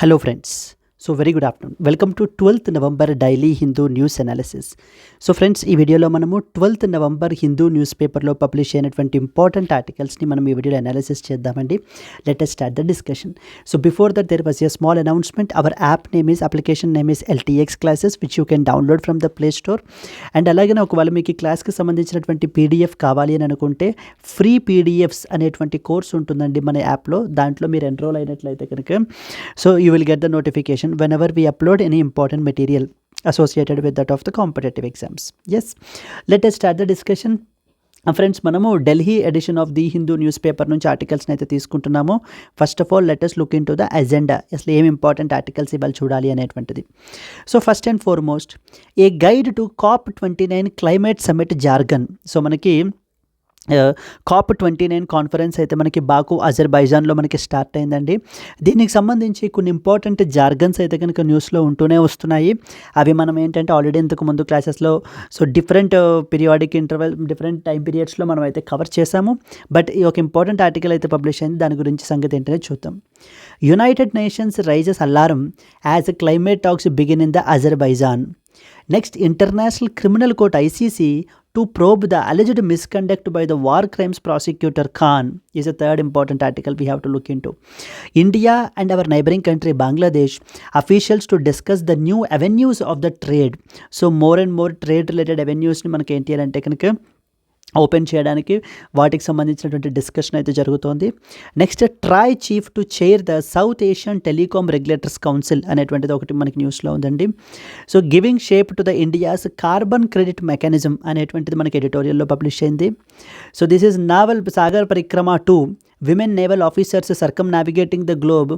Hello friends. So very good afternoon. Welcome to 12th November daily Hindu news analysis. So friends, ఈ వీడియోలో మనము 12th November Hindu news పేపర్లో publish అయినటువంటి important ఆర్టికల్స్ని మనం ఈ వీడియోలో అనాలిసిస్ చేద్దామండి. Let us start the discussion. So before that there was a small announcement. Our application name is LTX classes which you can download from the Play Store. And అలాగే ఒకవేళ మీకు ఈ క్లాస్కి సంబంధించినటువంటి పీడిఎఫ్ కావాలి అని అనుకుంటే ఫ్రీ పీడిఎఫ్స్ అనేటువంటి కోర్స్ ఉంటుందండి మన యాప్లో. దాంట్లో మీరు ఎన్రోల్ అయినట్లయితే కనుక so you will get the notification whenever we upload any important material associated with that of the competitive exams. Yes, let us start the discussion. Friends, మనము Delhi edition of the Hindu news paper నుంచి ఆర్టికల్స్ని అయితే తీసుకుంటున్నాము. First of all let us look into the agenda. అసలు ఏం important articles ఇవాళ చూడాలి అనేటువంటిది. So first and foremost a guide to COP29 climate summit jargon. So మనకి COP29 కాన్ఫరెన్స్ అయితే మనకి బాకు అజర్బైజాన్లో మనకి స్టార్ట్ అయిందండి. దీనికి సంబంధించి కొన్ని ఇంపార్టెంట్ జార్గన్స్ అయితే కనుక న్యూస్లో ఉంటూనే వస్తున్నాయి. అవి మనం ఏంటంటే ఆల్రెడీ ఇంతకు ముందు క్లాసెస్లో so different periodic interval different time పీరియడ్స్లో మనం అయితే కవర్ చేసాము. బట్ ఈ ఒక ఇంపార్టెంట్ ఆర్టికల్ అయితే పబ్లిష్ అయింది. దాని గురించి సంగతి ఏంటనే చూద్దాం. United Nations raises alarm as climate talks begin in the Azerbaijan. Next, International Criminal Court ICC to probe the alleged misconduct by the war crimes prosecutor Khan is a third important article we have to look into. India and our neighboring country Bangladesh officials to discuss the new avenues of the trade. So more and more trade related avenues ni manaki enti ante kanaka open చేయడానికి వాటికి సంబంధించినటువంటి discussion అయితే జరుగుతోంది. Next, TRAI chief to chair the South Asian telecom regulators council అనేటువంటిది ఒకటి మనకి న్యూస్లో ఉందండి. So giving shape to the India's carbon credit mechanism అనేటువంటిది మనకి ఎడిటోరియల్లో పబ్లిష్ అయింది. So this is naval Sagar Parikrama 2 women naval officers circumnavigating the globe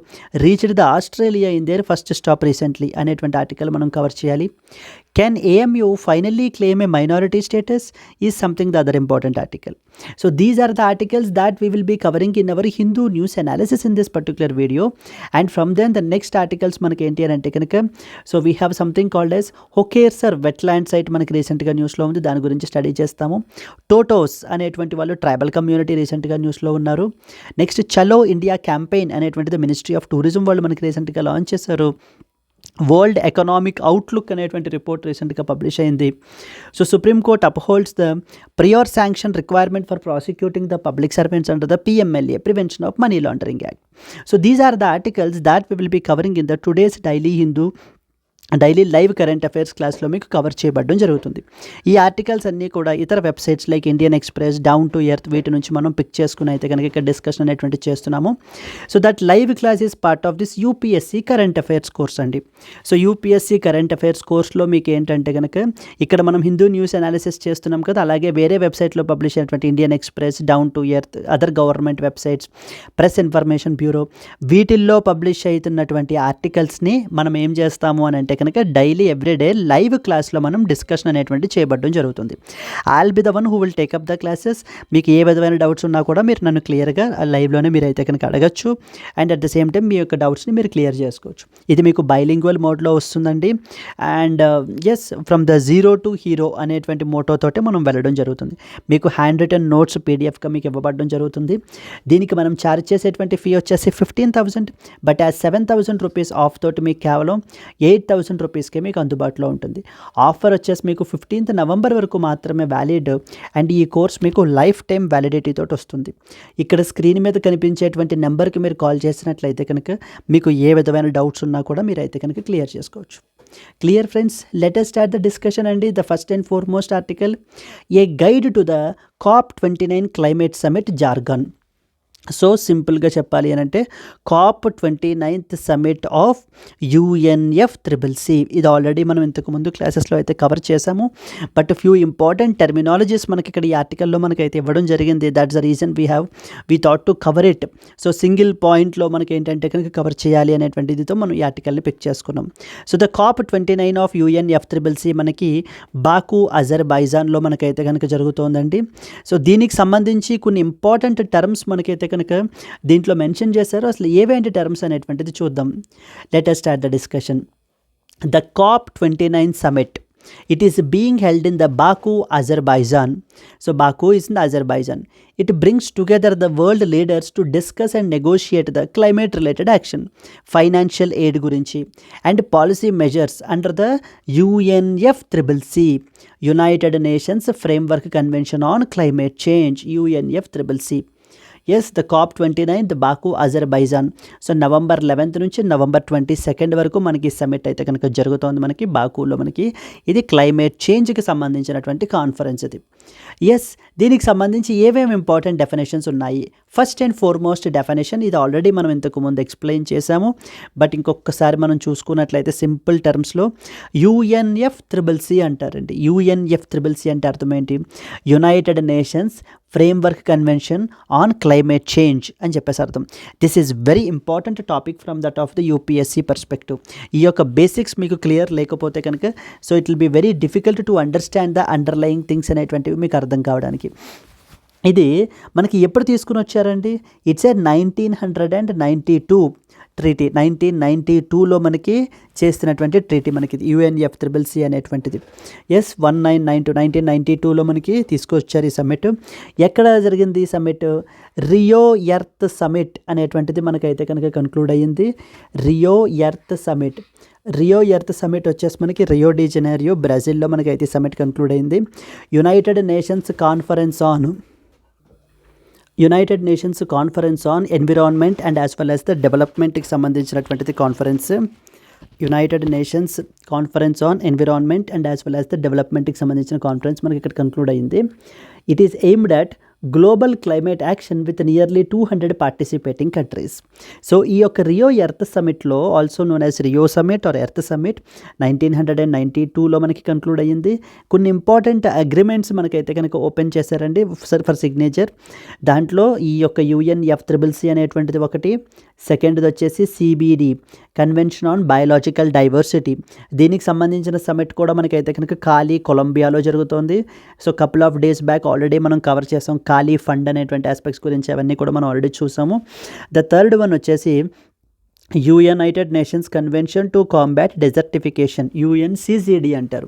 reached the Australia in their first stop recently అనేటువంటి ఆర్టికల్ మనం కవర్ చేయాలి. Can AMU finally claim a minority status is something the other important article. So these are the articles that we will be covering in our Hindu news analysis in this particular video. And from then the next articles మనకి ఏంటి అని అంటే కనుక so we have something called as Hokersar wetland site మనకి రీసెంట్గా న్యూస్లో ఉంది. దాని గురించి స్టడీ చేస్తాము. టోటోస్ అనేటువంటి వాళ్ళు ట్రైబల్ కమ్యూనిటీ రీసెంట్గా న్యూస్లో ఉన్నారు. నెక్స్ట్, చలో ఇండియా క్యాంపెయిన్ అనేటువంటిది మినిస్ట్రీ ఆఫ్ టూరిజం వాళ్ళు మనకి రీసెంట్గా లాంచ్ చేశారు. వరల్డ్ ఎకనామిక్ అవుట్లుక్ అనేటువంటి రిపోర్ట్ రీసెంట్గా పబ్లిష్ అయింది. So supreme court upholds the prior sanction requirement for prosecuting the public servants under the PMLA prevention of money laundering act. So these are the articles that we will be covering in the today's daily live current affairs క్లాస్లో మీకు cover చేయబడడం జరుగుతుంది. ఈ articles అన్నీ కూడా ఇతర websites like Indian express, down to earth వీటి నుంచి మనం పిక్ చేసుకుని అయితే కనుక ఇక్కడ డిస్కషన్ అనేటువంటి చేస్తున్నాము. So that live class is part of this UPSC current affairs course అండి. సో UPSC కరెంట్ అఫైర్స్ కోర్స్లో మీకు ఏంటంటే కనుక ఇక్కడ మనం హిందూ న్యూస్ అనాలిసిస్ చేస్తున్నాం కదా, అలాగే వేరే వెబ్సైట్లో పబ్లిష్ అయినటువంటి Indian express, down to earth, other government websites, press information bureau వీటిల్లో పబ్లిష్ అవుతున్నటువంటి ఆర్టికల్స్ని మనం ఏం చేస్తాము అని అంటే కనుక డైలీ ఎవ్రీడే లైవ్ క్లాస్లో మనం డిస్కషన్ అనేటువంటి చేయబడడం జరుగుతుంది. I'll be the one who will take up the classes. మీకు ఏ విధమైన డౌట్స్ ఉన్నా కూడా మీరు నన్ను క్లియర్గా లైవ్లోనే మీరు అయితే కనుక అడగచ్చు. And at the same time మీ యొక్క డౌట్స్ని మీరు క్లియర్ చేసుకోవచ్చు. ఇది మీకు బైలింగ్వల్ మోడ్లో వస్తుందండి. And yes, from the zero to hero అనేటువంటి మోటోతోటే మనం వెళ్ళడం జరుగుతుంది. మీకు హ్యాండ్ రిటర్న్ నోట్స్ పీడిఎఫ్గా మీకు ఇవ్వబడడం జరుగుతుంది. దీనికి మనం ఛార్జ్ చేసేటువంటి ఫీ వచ్చేసి 15,000, బట్ ఆ 7,000 రూపీస్ ఆఫ్ తోటి మీకు కేవలం 8,000 రూపీస్కే మీకు అందుబాటులో ఉంటుంది. ఆఫర్ వచ్చేసి మీకు 15th నవంబర్ వరకు మాత్రమే వ్యాలిడ్. అండ్ ఈ కోర్స్ మీకు లైఫ్ టైం వ్యాలిడిటీ తోటి వస్తుంది. ఇక్కడ స్క్రీన్ మీద కనిపించేటువంటి నెంబర్కి మీరు కాల్ చేసినట్లయితే కనుక మీకు ఏ విధమైన డౌట్స్ ఉన్నా కూడా మీరు అయితే కనుక క్లియర్ చేసుకోవచ్చు. Clear friends, let us start the discussion అండి. The first and foremost article a guide to the COP29 climate summit jargon. So సింపుల్గా చెప్పాలి అని అంటే COP29 సమిట్ ఆఫ్ UNFCCC. ఇది ఆల్రెడీ మనం ఇంతకుముందు క్లాసెస్లో అయితే కవర్ చేసాము. బట్ ఫ్యూ ఇంపార్టెంట్ టెర్మినాలజీస్ మనకి ఇక్కడ ఈ ఆర్టికల్లో మనకైతే ఇవ్వడం జరిగింది. That's the reason we thought to cover it. So single పాయింట్లో మనకి ఏంటంటే కనుక కవర్ చేయాలి అనేటువంటి ఇదితో మనం ఈ ఆర్టికల్ని పిక్ చేసుకున్నాం. So the COP29 of UNFCCC మనకి బాకు అజర్బైజాన్లో మనకైతే కనుక జరుగుతోందండి. సో దీనికి సంబంధించి కొన్ని ఇంపార్టెంట్ టర్మ్స్ మనకైతే కనుక దీంట్లో మెన్షన్ చేశారు. అసలు ఏవేంటి టర్మ్స్ అనేటువంటిది చూద్దాం. Let us start the discussion. The COP29 summit It is being held in the Baku, Azerbaijan. So Baku is in Azerbaijan. It brings together the world leaders to discuss and negotiate the climate related action, financial aid gurinchi, and policy measures under the UNFCCC, United Nations Framework Convention on Climate Change, UNFCCC. Yes the COP29 Baku Azerbaijan. So November 11th నుంచి November 22nd వరకు మనకి summit అయితే కనుక జరుగుతోంది మనకి బాకులో. మనకి ఇది climate చేంజ్కి సంబంధించినటువంటి కాన్ఫరెన్స్ ఇది. ఎస్ దీనికి సంబంధించి ఏమేమి ఇంపార్టెంట్ డెఫినేషన్స్ ఉన్నాయి? ఫస్ట్ అండ్ ఫార్మోస్ట్ డెఫినేషన్ ఇది ఆల్రెడీ మనం ఇంతకు ముందు ఎక్స్ప్లెయిన్ చేసాము, బట్ ఇంకొకసారి మనం చూసుకున్నట్లయితే సింపుల్ టర్మ్స్లో UNFCCC అంటారండి. UNFCCC అంటే అర్థం ఏంటి? United nations framework convention on climate change అని చెప్పేసి అర్థం. This is very important topic from that of the UPSC perspective. ఈ యొక్క బేసిక్స్ మీకు క్లియర్ లేకపోతే కనుక so it will be very difficult to understand the underlying things అనేటువంటివి మీకు అర్థం కావడానికి. ఇది మనకి ఎప్పుడు తీసుకుని వచ్చారండి? It's a 1992 treaty. 1992లో మనకి చేస్తున్నటువంటి ట్రీటీ మనకి UNFCCC అనేటువంటిది. ఎస్ 1992లో మనకి తీసుకొచ్చారు ఈ సమ్మిట్. ఎక్కడ జరిగింది ఈ సమ్మిట్? రియో ఎర్త్ సమ్మిట్ అనేటువంటిది మనకైతే కనుక కన్క్లూడ్ అయ్యింది. రియో ఎర్త్ సమ్మిట్ వచ్చేసి మనకి రియో డి జెనైరో బ్రెజిల్లో మనకైతే సమ్మిట్ కన్క్లూడ్ అయింది. United Nations conference on environment and as well as the డెవలప్మెంట్కి సంబంధించినటువంటిది conference. United Nations conference on environment and as well as the డెవలప్మెంట్కి సంబంధించిన కాన్ఫరెన్స్ మనకి ఇక్కడ కన్క్లూడ్ అయింది. It is aimed at global climate action with nearly 200 participating countries. So ఈ యొక్క Rio Earth సమిట్లో, also known as Rio summit or Earth summit, 1992లో మనకి కన్క్లూడ్ అయ్యింది. కొన్ని ఇంపార్టెంట్ అగ్రిమెంట్స్ మనకైతే కనుక ఓపెన్ చేశారండి ఫర్ సిగ్నేచర్. దాంట్లో ఈ యొక్క UNFCCC అనేటువంటిది ఒకటి, సెకండ్ది వచ్చేసి CBD convention on biological diversity. దీనికి సంబంధించిన సమిట్ కూడా మనకైతే కనుక కాలి కొలంబియాలో జరుగుతోంది. So couple of days back already మనం కవర్ చేసాం కాలి ఫండ్ అనేటువంటి ఆస్పెక్ట్స్ గురించి, అవన్నీ కూడా మనం ఆల్రెడీ చూసాము. ద థర్డ్ వన్ వచ్చేసి United Nations convention to combat desertification, UNCCD అంటారు.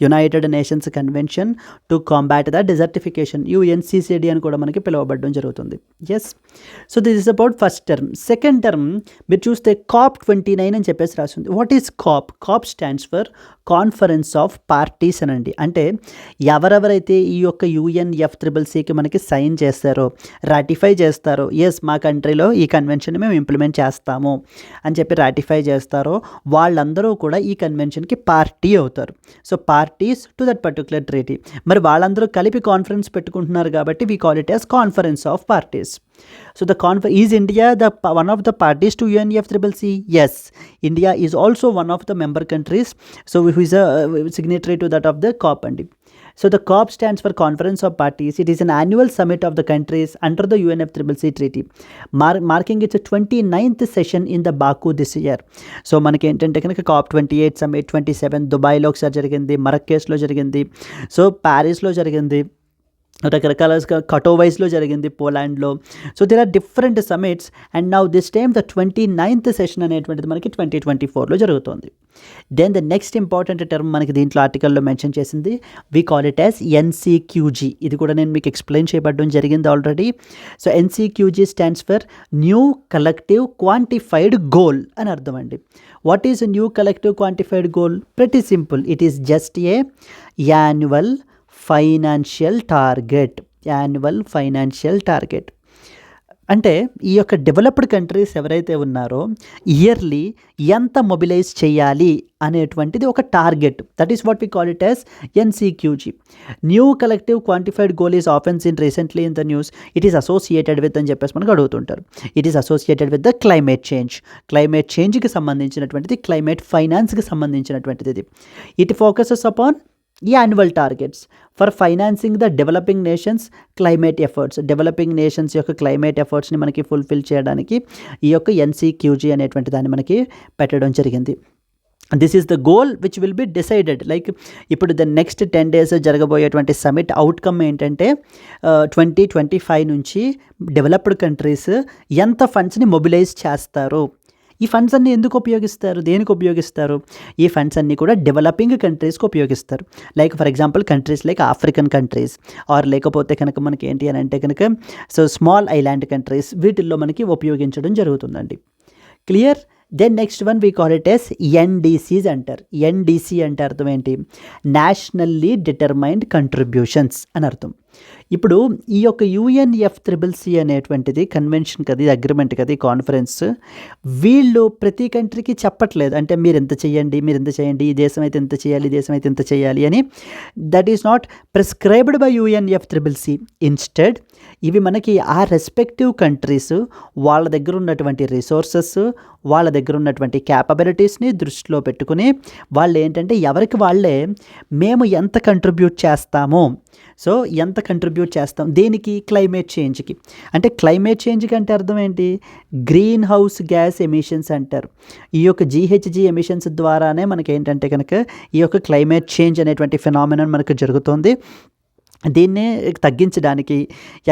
United Nations convention to combat the desertification, UNCCD అని కూడా మనకి పిలువబడడం జరుగుతుంది. Yes, so this is about first term. Second term మీరు చూస్తే COP29 అని చెప్పేసి రాస్తుంది. What is COP? COP stands for conference of parties అనండి. అంటే ఎవరెవరైతే ఈ యొక్క UNFCCCకి మనకి సైన్ చేస్తారో, రాటిఫై చేస్తారో, ఎస్ మా కంట్రీలో ఈ కన్వెన్షన్ మేము ఇంప్లిమెంట్ చేస్తాము అని చెప్పి రాటిఫై చేస్తారో వాళ్ళందరూ కూడా ఈ కన్వెన్షన్కి పార్టీ అవుతారు. So parties to that particular treaty. మరి వాళ్ళందరూ కలిపి కాన్ఫరెన్స్ పెట్టుకుంటున్నారు కాబట్టి we call it as conference of parties. So is India one of the parties to UNFCCC? Yes, India is also one of the member countries. So who is a signatory to that of the COP and so the COP stands for Conference of Parties. It is an annual summit of the countries under the UNFCCC treaty, marking its 29th session in the Baku this year. So మనకి ఏంటంటే కనుక COP28 summit 27 దుబాయ్లో ఒకసారి జరిగింది, మరక్కేష్లో జరిగింది, so ప్యారిస్లో జరిగింది, రకరకాల కటోవైస్లో జరిగింది పోలాండ్లో. So there are different summits and now this time the 29th session అనేటువంటిది మనకి 2024లో జరుగుతుంది. Then the next important term మనకి దీంట్లో ఆర్టికల్లో మెన్షన్ చేసింది, we call it as NCQG. ఇది కూడా నేను మీకు ఎక్స్ప్లెయిన్ చేయబడడం జరిగింది already. So NCQG stands for new collective quantified goal అని అర్థం అండి. What is new collective quantified goal? Pretty simple, it is just a annual financial target. అంటే ఈ యొక్క డెవలప్డ్ కంట్రీస్ ఎవరైతే ఉన్నారో ఇయర్లీ ఎంత మొబిలైజ్ చేయాలి అనేటువంటిది ఒక target. That is what we call it as NCQG. New collective quantified goal is often seen recently in the news. It is associated with అని చెప్పేసి మనకు అడుగుతుంటారు. It is associated with the climate చేంజ్కి సంబంధించినటువంటిది, climate ఫైనాన్స్కి సంబంధించినటువంటిది ఇది. It focuses upon ఈ annual targets for financing the developing nations climate efforts. Developing nations యొక్క క్లైమేట్ ఎఫర్ట్స్ని మనకి ఫుల్ఫిల్ చేయడానికి ఈ యొక్క NCQG అనేటువంటి దాన్ని మనకి పెట్టడం జరిగింది. This is the goal which will be decided. Like ఇప్పుడు ద నెక్స్ట్ 10 days జరగబోయేటువంటి సమిట్ అవుట్కమ్ ఏంటంటే 2025 నుంచి డెవలప్డ్ కంట్రీస్ ఎంత ఫండ్స్ని మొబిలైజ్ చేస్తారు, ఈ ఫండ్స్ అన్నీ ఎందుకు ఉపయోగిస్తారు, దేనికి ఉపయోగిస్తారు? ఈ ఫండ్స్ అన్నీ కూడా డెవలపింగ్ కంట్రీస్కి ఉపయోగిస్తారు. Like for example countries like African countries or లేకపోతే కనుక మనకి ఏంటి అని అంటే కనుక సో స్మాల్ ఐలాండ్ కంట్రీస్, వీటిల్లో మనకి ఉపయోగించడం జరుగుతుందండి. Clear? Then next one we call it as NDCs అంటారు. ఎన్డీసీ అంటే అర్థం ఏంటి? నేషనల్లీ డిటర్మైన్డ్ కంట్రిబ్యూషన్స్ అని అర్థం. ఇప్పుడు ఈ యొక్క UNFCCC అనేటువంటిది కన్వెన్షన్ కదా, ఇది అగ్రిమెంట్ కదా, ఈ కాన్ఫరెన్స్, వీళ్ళు ప్రతి కంట్రీకి చెప్పట్లేదు అంటే మీరు ఎంత చేయండి, మీరు ఎంత చేయండి, ఈ దేశం అయితే ఎంత చేయాలి, ఈ దేశం అయితే ఎంత చేయాలి అని. That is not prescribed by UNFCCC. Instead ఇవి మనకి ఆ రెస్పెక్టివ్ కంట్రీస్ వాళ్ళ దగ్గర ఉన్నటువంటి రిసోర్సెస్, వాళ్ళ దగ్గర ఉన్నటువంటి క్యాపబిలిటీస్ని దృష్టిలో పెట్టుకుని వాళ్ళు ఏంటంటే ఎవరికి వాళ్ళే మేము ఎంత కంట్రిబ్యూట్ చేస్తామో, సో ఎంత కంట్రిబ్యూట్ చేస్తాం దేనికి? క్లైమేట్ చేంజ్కి. అంటే క్లైమేట్ చేంజ్కి అంటే అర్థం ఏంటి? గ్రీన్ హౌస్ గ్యాస్ ఎమిషన్స్ అంటారు. ఈ యొక్క GHG ఎమిషన్స్ ద్వారానే మనకి ఏంటంటే కనుక ఈ యొక్క క్లైమేట్ చేంజ్ అనేటువంటి ఫినామినన్ మనకు జరుగుతుంది. దీన్నే తగ్గించడానికి,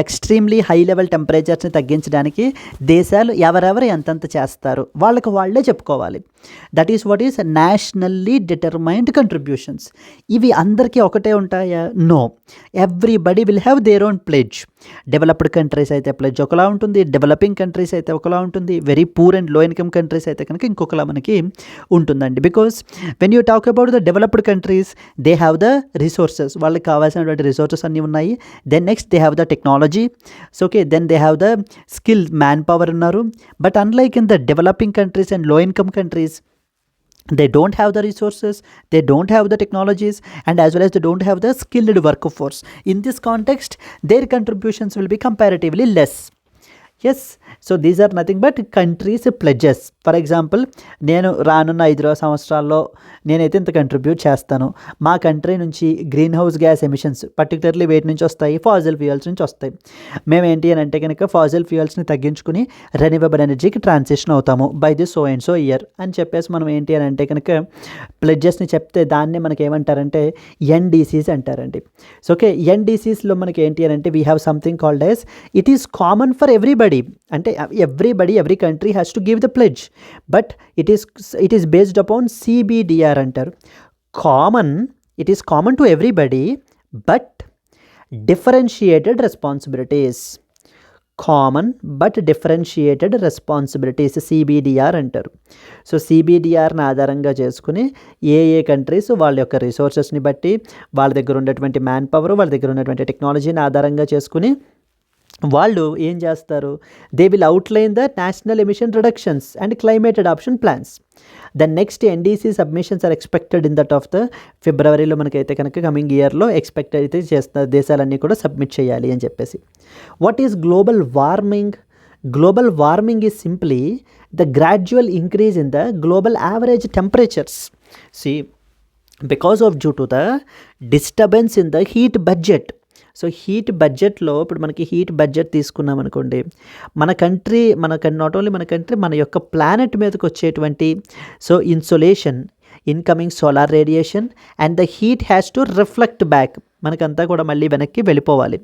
ఎక్స్ట్రీమ్లీ హై లెవెల్ టెంపరేచర్స్ని తగ్గించడానికి దేశాలు ఎవరెవరు ఎంతెంత చేస్తారు వాళ్ళకి వాళ్ళే చెప్పుకోవాలి. That is what is nationally determined contributions. ఇవి అందరికీ ఒకటే ఉంటాయా? No, everybody will have their own pledge. Developed countries అయితే ప్లెడ్జ్ ఒకలా ఉంటుంది, డెవలపింగ్ కంట్రీస్ అయితే ఒకలా ఉంటుంది, very poor and low income countries అయితే కనుక ఇంకొకలా మనకి ఉంటుందండి. Because when you talk about the developed countries they have the resources, వాళ్ళకి కావాల్సినటువంటి రిసోర్సెస్ అన్నీ ఉన్నాయి. Then next they have the technology, so okay, then they have the skill, manpower ఉన్నారు. But unlike in the developing countries and low income countries, they don't have the resources, they don't have the technologies, and as well as they don't have the skilled workforce. In this context their contributions will be comparatively less. Yes, so these are nothing but countries pledges. For example నేను రానున్న 5 సంవత్సరాల్లో నేనైతే ఇంత contribute చేస్తాను, మా country నుంచి green house gas emissions particularly వేటి నుంచి వస్తాయి? ఫాజిల్ ఫ్యూయల్స్ నుంచి వస్తాయి. మేము ఏంటి అని అంటే కనుక ఫాజిల్ ఫ్యూయల్స్ని తగ్గించుకుని రెన్యూవబుల్ ఎనర్జీకి ట్రాన్సిషన్ అవుతాము by the so and so year అని చెప్పేసి మనం ఏంటి అని అంటే కనుక ప్లెడ్జెస్ని చెప్తే దాన్ని మనకి ఏమంటారంటే ఎన్డీసీస్ అంటారండి. సో ఓకే, ఎన్డీసీస్లో మనకి ఏంటి అని అంటే we have something called as it is common for everybody. అంటే every country has to give the pledge, but it is based upon CBDR అంటారు. Common, it is common to everybody but differentiated responsibilities. Common but differentiated responsibilities CBDR అంటారు. So CBDRని ఆధారంగా చేసుకుని ఏ countries వాళ్ళ యొక్క రిసోర్సెస్ని బట్టి, వాళ్ళ దగ్గర ఉన్నటువంటి మ్యాన్ పవర్, వాళ్ళ దగ్గర ఉన్నటువంటి టెక్నాలజీని ఆధారంగా చేసుకుని వాళ్ళు ఏం చేస్తారు? They will outline the national emission reductions and climate adaption plans. The next NDC submissions are expected in that of the ఫిబ్రవరిలో మనకైతే కనుక కమింగ్ ఇయర్లో ఎక్స్పెక్ట్ అయితే చేస్తున్నారు దేశాలన్నీ కూడా సబ్మిట్ చేయాలి అని చెప్పేసి. What is global warming? Global warming is simply the gradual increase in the global average temperatures. See because of due to the disturbance in the heat budget. So heat బడ్జెట్లో ఇప్పుడు మనకి హీట్ బడ్జెట్ తీసుకున్నాం అనుకోండి, మన country, not only మన country, మన యొక్క planet మీదకి వచ్చేటువంటి so insolation, incoming solar radiation and the heat has to reflect back, మనకంతా కూడా మళ్ళీ వెనక్కి వెళ్ళిపోవాలి.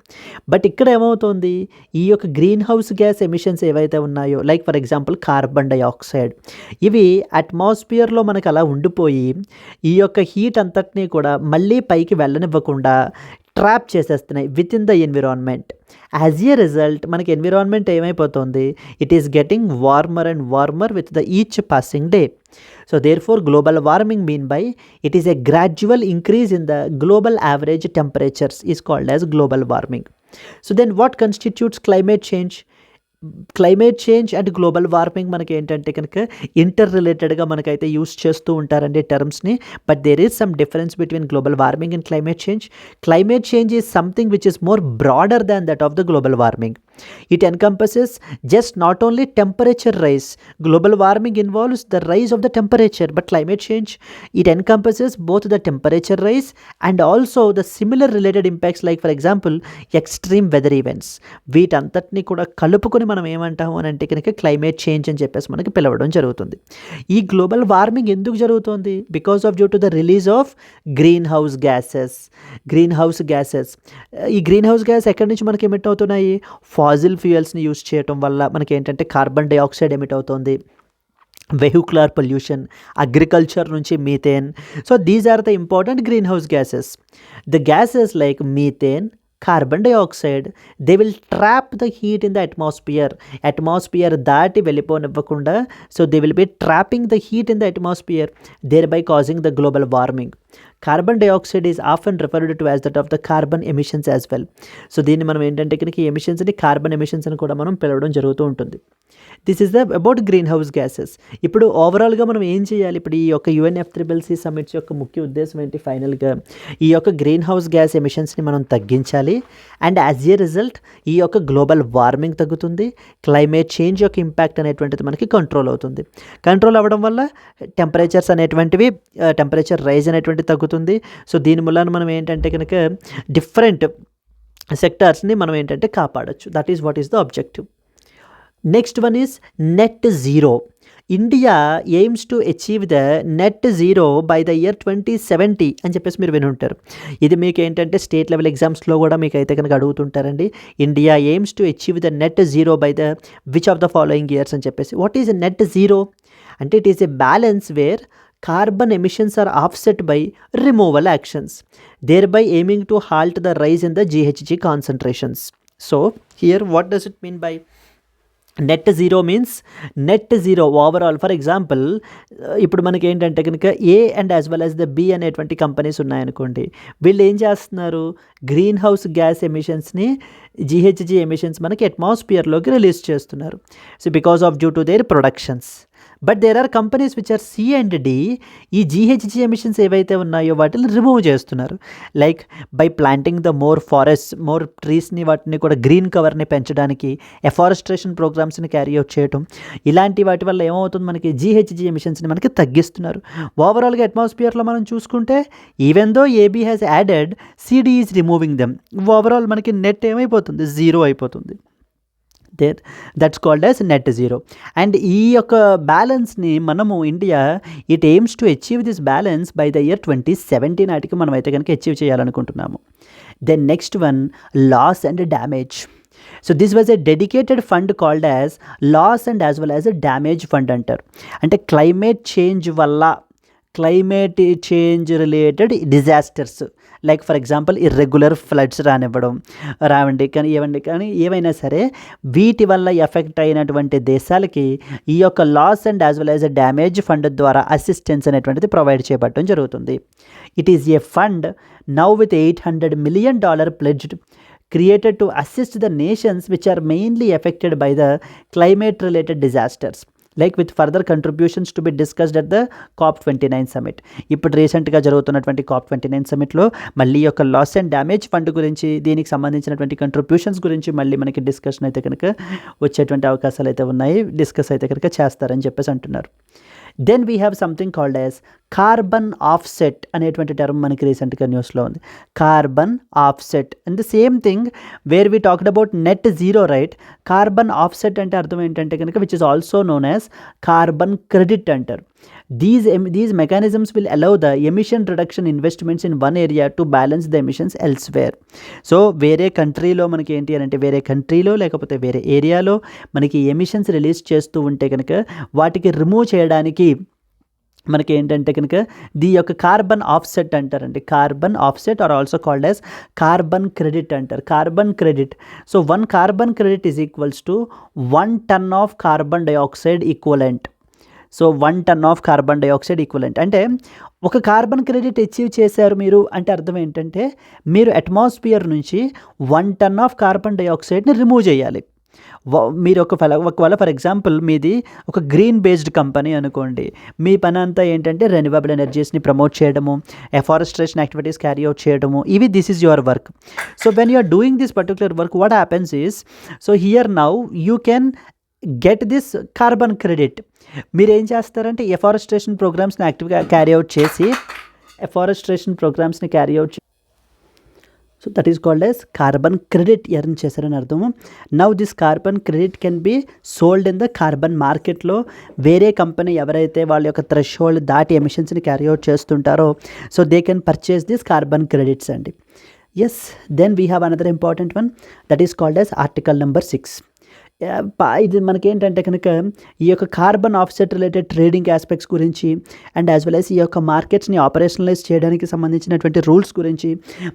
బట్ ఇక్కడ ఏమవుతుంది? ఈ యొక్క గ్రీన్ హౌస్ గ్యాస్ ఎమిషన్స్ ఏవైతే ఉన్నాయో, like for example carbon dioxide, ఇవి అట్మాస్ఫియర్లో మనకు అలా ఉండిపోయి ఈ యొక్క హీట్ అంతటినీ కూడా మళ్ళీ పైకి వెళ్ళనివ్వకుండా ట్రాప్ చేసేస్తున్నాయి within the environment. As a result మనకి ఎన్విరాన్మెంట్ ఏమైపోతుంది? It is getting warmer and warmer with the each passing day. So therefore global warming mean by it is a gradual increase in the global average temperatures is called as global warming. So then what constitutes climate change? Climate change and global warming మనకి ఏంటంటే కనుక inter రిలేటెడ్గా మనకైతే use చేస్తూ ఉంటారండి టర్మ్స్ని. But there is some difference between global warming and climate change. Climate change is something which is more broader than that of the global warming. It encompasses just not only temperature rise. Global warming involves the rise of the temperature, but climate change, it encompasses both the temperature rise and also the similar related impacts like for example extreme weather events. వీటంతటిని కూడా కలుపుకొని మనం ఏమంటాము అని అంటే కనుక climate change అని చెప్పేసి మనకి పిలవడం జరుగుతుంది. ఈ గ్లోబల్ వార్మింగ్ ఎందుకు జరుగుతుంది? Because of due to the release of green house gases. ఈ గ్రీన్ హౌస్ గ్యాస్ ఎక్కడి నుంచి మనకి ఎమిట్ అవుతున్నాయి? ఫాజిల్ ఫ్యూయల్స్ని యూస్ చేయటం వల్ల మనకి ఏంటంటే కార్బన్ డైఆక్సైడ్ ఎమిట్ అవుతుంది. vehicular pollution, agriculture nunchi methane. So these are the important greenhouse gases. The gases like methane, carbon dioxide, they will trap the heat in the atmosphere దాటి వెళ్ళిపోనివ్వకుండా, so they will be trapping the heat in the atmosphere, thereby causing the global warming. Carbon dioxide is often referred to as that of the carbon emissions as well. So దీన్ని మనం ఏంటంటే కనుక ఈ ఎమిషన్స్ని carbon emissions అని కూడా మనం పిలవడం జరుగుతూ ఉంటుంది. This is the about green house gases. ఇప్పుడు ఓవరాల్గా మనం ఏం చేయాలి? ఇప్పుడు ఈ యొక్క UNFCCC సమ్మిట్స్ యొక్క ముఖ్య ఉద్దేశం ఏంటి? ఫైనల్గా ఈ యొక్క గ్రీన్ హౌస్ గ్యాస్ ఎమిషన్స్ని మనం తగ్గించాలి. అండ్ యాజ్ ఏ రిజల్ట్ ఈ యొక్క గ్లోబల్ వార్మింగ్ తగ్గుతుంది, క్లైమేట్ చేంజ్ యొక్క ఇంపాక్ట్ అనేటువంటిది మనకి కంట్రోల్ అవుతుంది. కంట్రోల్ అవ్వడం వల్ల టెంపరేచర్ రైజ్ అనేటువంటిది తగ్గుతుంది. సో దీని మూలాన మనం ఏంటంటే కనుక డిఫరెంట్ సెక్టార్స్ని మనం ఏంటంటే కాపాడచ్చు. That is what is the objective. Next one is net zero. India aims to achieve the net zero by the year 2070 అని చెప్పేసి మీరు విని ఉంటారు. ఇది మీకు ఏంటంటే స్టేట్ లెవెల్ ఎగ్జామ్స్లో కూడా మీకు అయితే కనుక అడుగుతుంటారండి. India aims to achieve the net zero by the which of the following years అని చెప్పేసి. వాట్ ఈజ్ నెట్ జీరో అంటే it is a balance where carbon emissions are offset by removal actions, thereby aiming to halt the rise in the GHG concentrations. So here what does it mean by net zero? Means net zero overall. For example ఇప్పుడు మనకి ఏంటంటే కనుక A and as well as the B అనేటువంటి companies ఉన్నాయనుకోండి. వీళ్ళు ఏం చేస్తున్నారు? Green house gas ఎమిషన్స్ని, GHG ఎమిషన్స్ మనకి అట్మాస్ఫియర్లోకి రిలీజ్ చేస్తున్నారు. So because of due to their productions. But there are companies which are C and D, ఈ GHG ఎమిషన్స్ ఏవైతే ఉన్నాయో వాటిని రిమూవ్ చేస్తున్నారు. Like by planting the more forest, more ట్రీస్ని, వాటిని కూడా గ్రీన్ కవర్ని పెంచడానికి ఎఫారెస్ట్రేషన్ ప్రోగ్రామ్స్ని క్యారీ అవుట్ చేయటం, ఇలాంటి వాటి వల్ల ఏమవుతుంది? మనకి GHG ఎమిషన్స్ని మనకి తగ్గిస్తున్నారు. ఓవరాల్గా అట్మాస్ఫియర్లో మనం చూసుకుంటే even though AB has added, CD is removing them. Overall మనకి నెట్ ఏమైపోతుంది? జీరో అయిపోతుంది. That's called as net zero. And ఈ యొక్క బ్యాలెన్స్ని మనము India it aims to achieve this balance by the year 2070 నాటికి మనం అయితే కనుక అచీవ్ చేయాలనుకుంటున్నాము. Then next one, loss and damage. So this was a dedicated fund called as loss and as well as a damage fund అంటారు. అంటే climate change related disasters, like for example irregular floods కానీ ఏవైనా సరే వీటి వల్ల effect అయినటువంటి దేశాలకి ఈ యొక్క loss and as well as a damage fund ద్వారా అసిస్టెన్స్ అనేటువంటిది ప్రొవైడ్ చేయబడటం జరుగుతుంది. It is a fund now with $800 million pledged, created to assist the nations which are mainly affected by the climate related disasters, like with further contributions to be discussed at the COP29 summit. ఇప్పుడు రీసెంట్గా జరుగుతున్నటువంటి COP29 సమ్మిట్లో మళ్ళీ యొక్క loss and damage fund గురించి, దీనికి సంబంధించినటువంటి contributions గురించి మళ్ళీ మనకి డిస్కషన్ అయితే కనుక వచ్చేటువంటి అవకాశాలు అయితే ఉన్నాయి, డిస్కస్ అయితే కనుక చేస్తారని చెప్పేసి అంటున్నారు. Then we have something called as carbon offset అనేటువంటి టర్మ్ మనకి రీసెంట్గా న్యూస్లో ఉంది. Carbon offset and the same thing where we talked about net zero, right? Carbon offset అంటే అర్థం ఏంటంటే కనుక which is also known as carbon credit అంటారు. These mechanisms will allow the emission reduction investments in one area to balance the emissions elsewhere. So వేరే కంట్రీలో మనకి ఏంటి అని అంటే, వేరే కంట్రీలో లేకపోతే వేరే ఏరియాలో మనకి ఎమిషన్స్ రిలీజ్ చేస్తూ ఉంటే కనుక వాటికి రిమూవ్ చేయడానికి మనకి ఏంటంటే కనుక దీ యొక్క కార్బన్ ఆఫ్సెట్ అంటారండి. Carbon offset are also called as carbon credit అంటారు. Carbon credit. So 1 carbon credit is equals to 1 ton of carbon dioxide equivalent. So 1 ton of carbon dioxide equivalent అంటే ఒక కార్బన్ క్రెడిట్ అచీవ్ చేశారు మీరు అంటే అర్థం ఏంటంటే మీరు అట్మాస్ఫియర్ నుంచి 1 ton ఆఫ్ కార్బన్ డైఆక్సైడ్ని రిమూవ్ చేయాలి. మీరు ఒకవేళ ఫర్ ఎగ్జాంపుల్ మీది ఒక గ్రీన్ బేస్డ్ కంపెనీ అనుకోండి, మీ పని అంతా ఏంటంటే రెన్యూవబుల్ ఎనర్జీస్ని ప్రమోట్ చేయడము, ఎఫారెస్ట్రేషన్ యాక్టివిటీస్ క్యారీ అవుట్ చేయడము, ఇవి this is your work. So when you are doing this particular work what happens is, so here now you can get this carbon credit. మీరు ఏం చేస్తారంటే ఎఫారెస్ట్రేషన్ ప్రోగ్రామ్స్ని యాక్టివ్గా carry out చేసి so that is called as carbon credit earn చేశారని అర్థము. Now this carbon credit can be sold in the carbon మార్కెట్లో. వేరే కంపెనీ ఎవరైతే వాళ్ళ యొక్క థ్రెషోల్డ్ దాటి ఎమిషన్స్ని క్యారీ అవుట్ చేస్తుంటారో so they can purchase this carbon credits అండి. Yes, then we have another important one that is called as article number 6. ఇది మనకేంటంటే కనుక ఈ యొక్క carbon offset related trading aspects గురించి అండ్ యాజ్ వెల్ యాజ్ ఈ యొక్క మార్కెట్స్ని ఆపరేషనలైజ్ చేయడానికి సంబంధించినటువంటి రూల్స్ గురించి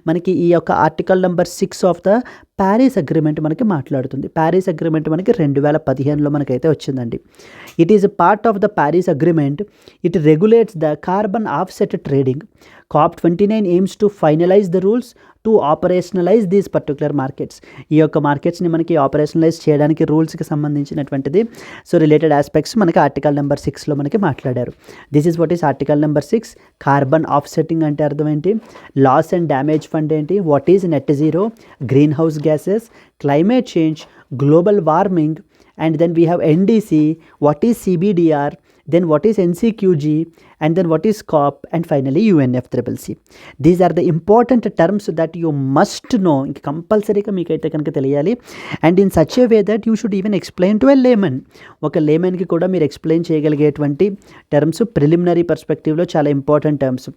మనకి ఈ యొక్క article number 6 of the Paris agreement మనకి మాట్లాడుతుంది. ప్యారిస్ అగ్రిమెంట్ మనకి 2015లో మనకైతే వచ్చిందండి. It is a part of the Paris agreement. It regulates the carbon offset trading. COP29 aims to finalize the rules to operationalize these particular markets. ఈ యొక్క మార్కెట్స్ని మనకి ఆపరేషనలైజ్ చేయడానికి రూల్స్కి సంబంధించినటువంటిది సో రిలేటెడ్ ఆస్పెక్ట్స్ మనకి ఆర్టికల్ నెంబర్ 6లో మనకి మాట్లాడారు. This is what is article number 6. Carbon offsetting అంటే అర్థం ఏంటి, లాస్ అండ్ డ్యామేజ్ ఫండ్ ఏంటి, what is net zero, green house gases, climate change, global warming, and then we have NDC, what is CBDR, then what is NCQG, and then what is COP, and finally UNFCCC. These are the important terms that you must know. ఇంక కంపల్సరీగా మీకైతే కనుక తెలియాలి. And in such a way that you should even explain to a layman. ఒక లేమన్కి కూడా మీరు explain చేయగలిగేటువంటి టర్మ్స్ ప్రిలిమినరీ పర్స్పెక్టివ్లో చాలా ఇంపార్టెంట్ టర్మ్స్.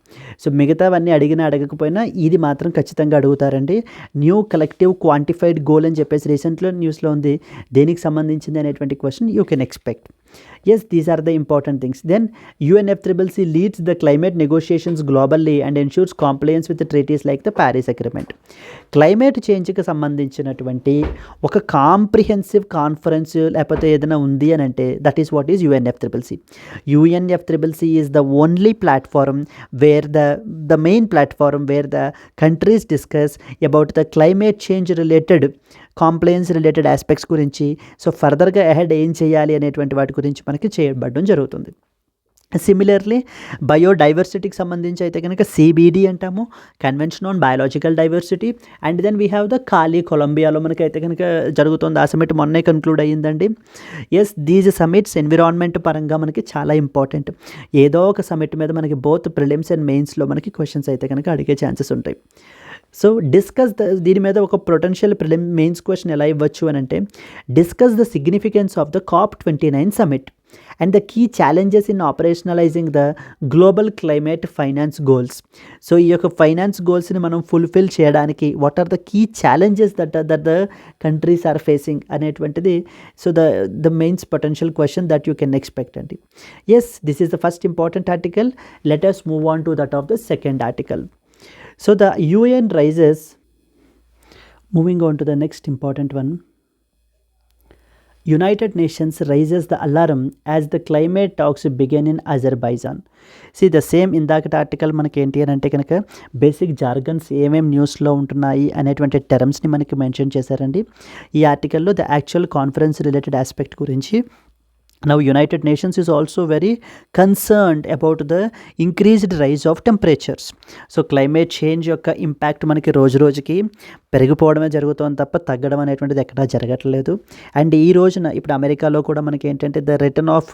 సో మిగతావన్నీ అడిగినా అడగకపోయినా ఇది మాత్రం ఖచ్చితంగా అడుగుతారండి. న్యూ కలెక్టివ్ క్వాంటిఫైడ్ గోల్ అని చెప్పేసి రీసెంట్లో న్యూస్లో ఉంది. దేనికి సంబంధించింది అనేటువంటి question you can expect. Yes, these are the important things. Then UNFCCC leads the climate negotiations globally and ensures compliance with the treaties like the Paris Agreement. Climate చేంజ్కి సంబంధించినటువంటి ఒక కాంప్రిహెన్సివ్ కాన్ఫరెన్స్ లేకపోతే ఏదైనా ఉంది అని అంటే that is what is UNFCCC. UNFCCC is the only platform where the main platform where the countries discuss about the climate change related compliance related aspects గురించి so ఫర్దర్గా అహెడ్ ఏం చేయాలి అనేటువంటి వాటి గురించి మనకి చేయబడడం జరుగుతుంది. సిమిలర్లీ బయోడైవర్సిటీకి సంబంధించి అయితే కనుక CBD అంటాము, convention on biological diversity. And then we have the Cali కొలంబియాలో మనకైతే కనుక జరుగుతుంది. ఆ సమిట్ మొన్నే కన్క్లూడ్ అయ్యిందండి. ఎస్, దీస్ సమిట్స్ ఎన్విరాన్మెంట్ పరంగా మనకి చాలా ఇంపార్టెంట్. ఏదో ఒక సమిట్ మీద మనకి బోత్ ప్రిలిమ్స్ అండ్ మెయిన్స్లో మనకి క్వశ్చన్స్ అయితే కనుక అడిగే ఛాన్సెస్ ఉంటాయి. సో దీని మీద ఒక పొటెన్షియల్ మెయిన్స్ క్వశ్చన్ ఎలా ఇవ్వచ్చు అని అంటే discuss the significance of the COP29 summit and the key challenges in operationalizing the global climate finance goals. So ఈ యొక్క ఫైనాన్స్ గోల్స్ని మనం ఫుల్ఫిల్ చేయడానికి what are the key challenges that the countries are facing అనేటువంటిది so the mains potential question that you can expect అండి. Yes, this is the first important article. Let us move on to that of the second article. So the UN rises, moving on to the next important one, United Nations raises the alarm as the climate talks begin in Azerbaijan. See the same ఇందాకటి article మనకి ఏంటి అని అంటే కనుక basic jargons ఏమేమి న్యూస్లో ఉంటున్నాయి అనేటువంటి టర్మ్స్ని మనకి మెన్షన్ చేశారండి. ఈ ఆర్టికల్లో the actual conference related aspect గురించి. Now United Nations is also very concerned about the increased rise of temperatures. So climate change యొక్క ఇంపాక్ట్ మనకి రోజు రోజుకి పెరిగిపోవడమే జరుగుతుంది తప్ప తగ్గడం అనేటువంటిది ఎక్కడా జరగట్లేదు. అండ్ ఈ రోజున ఇప్పుడు అమెరికాలో కూడా మనకి ఏంటంటే the return of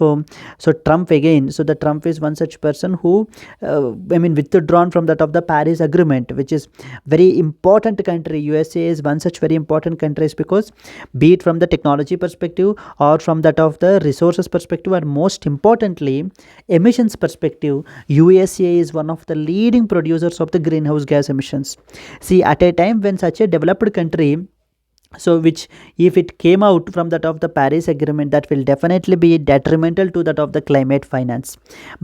so Trump again. So the Trump is one such person who withdrawn from that of the Paris Agreement, which is very important country. USA is one such very important countries because be it from the technology perspective or from that of the resources perspective and most importantly emissions perspective, USA is one of the leading producers of the greenhouse gas emissions. See, at a time when such a developed country, so which if it came out from that of the Paris Agreement, that will definitely be detrimental to that of the climate finance.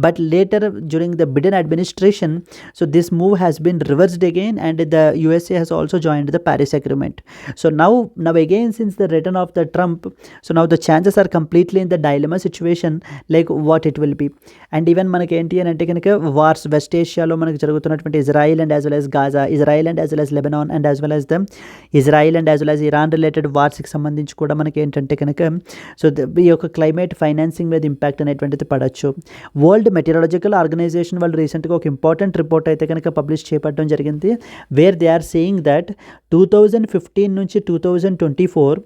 But later during the Biden administration, so this move has been reversed again and the USA has also joined the Paris Agreement. So now again since the return of the Trump, so now the chances are completely in the dilemma situation like what it will be. And even మనకి ఏంటి అని అంటే కనుక wars west ఏషియాలో మనకి జరుగుతున్నటువంటి Israel and as well as Gaza, Israel and as well as Lebanon and as well as the Israel and as well as Iran related వార్స్కి సంబంధించి కూడా మనకి ఏంటంటే కనుక సో ఈ యొక్క క్లైమేట్ ఫైనాన్సింగ్ మీద ఇంపాక్ట్ అనేటువంటిది పడవచ్చు. వరల్డ్ మెటీరియాలజికల్ ఆర్గనైజేషన్ వాళ్ళు రీసెంట్గా ఒక ఇంపార్టెంట్ రిపోర్ట్ అయితే కనుక పబ్లిష్ చేయడం జరిగింది. Where they are saying that 2015 నుంచి 2024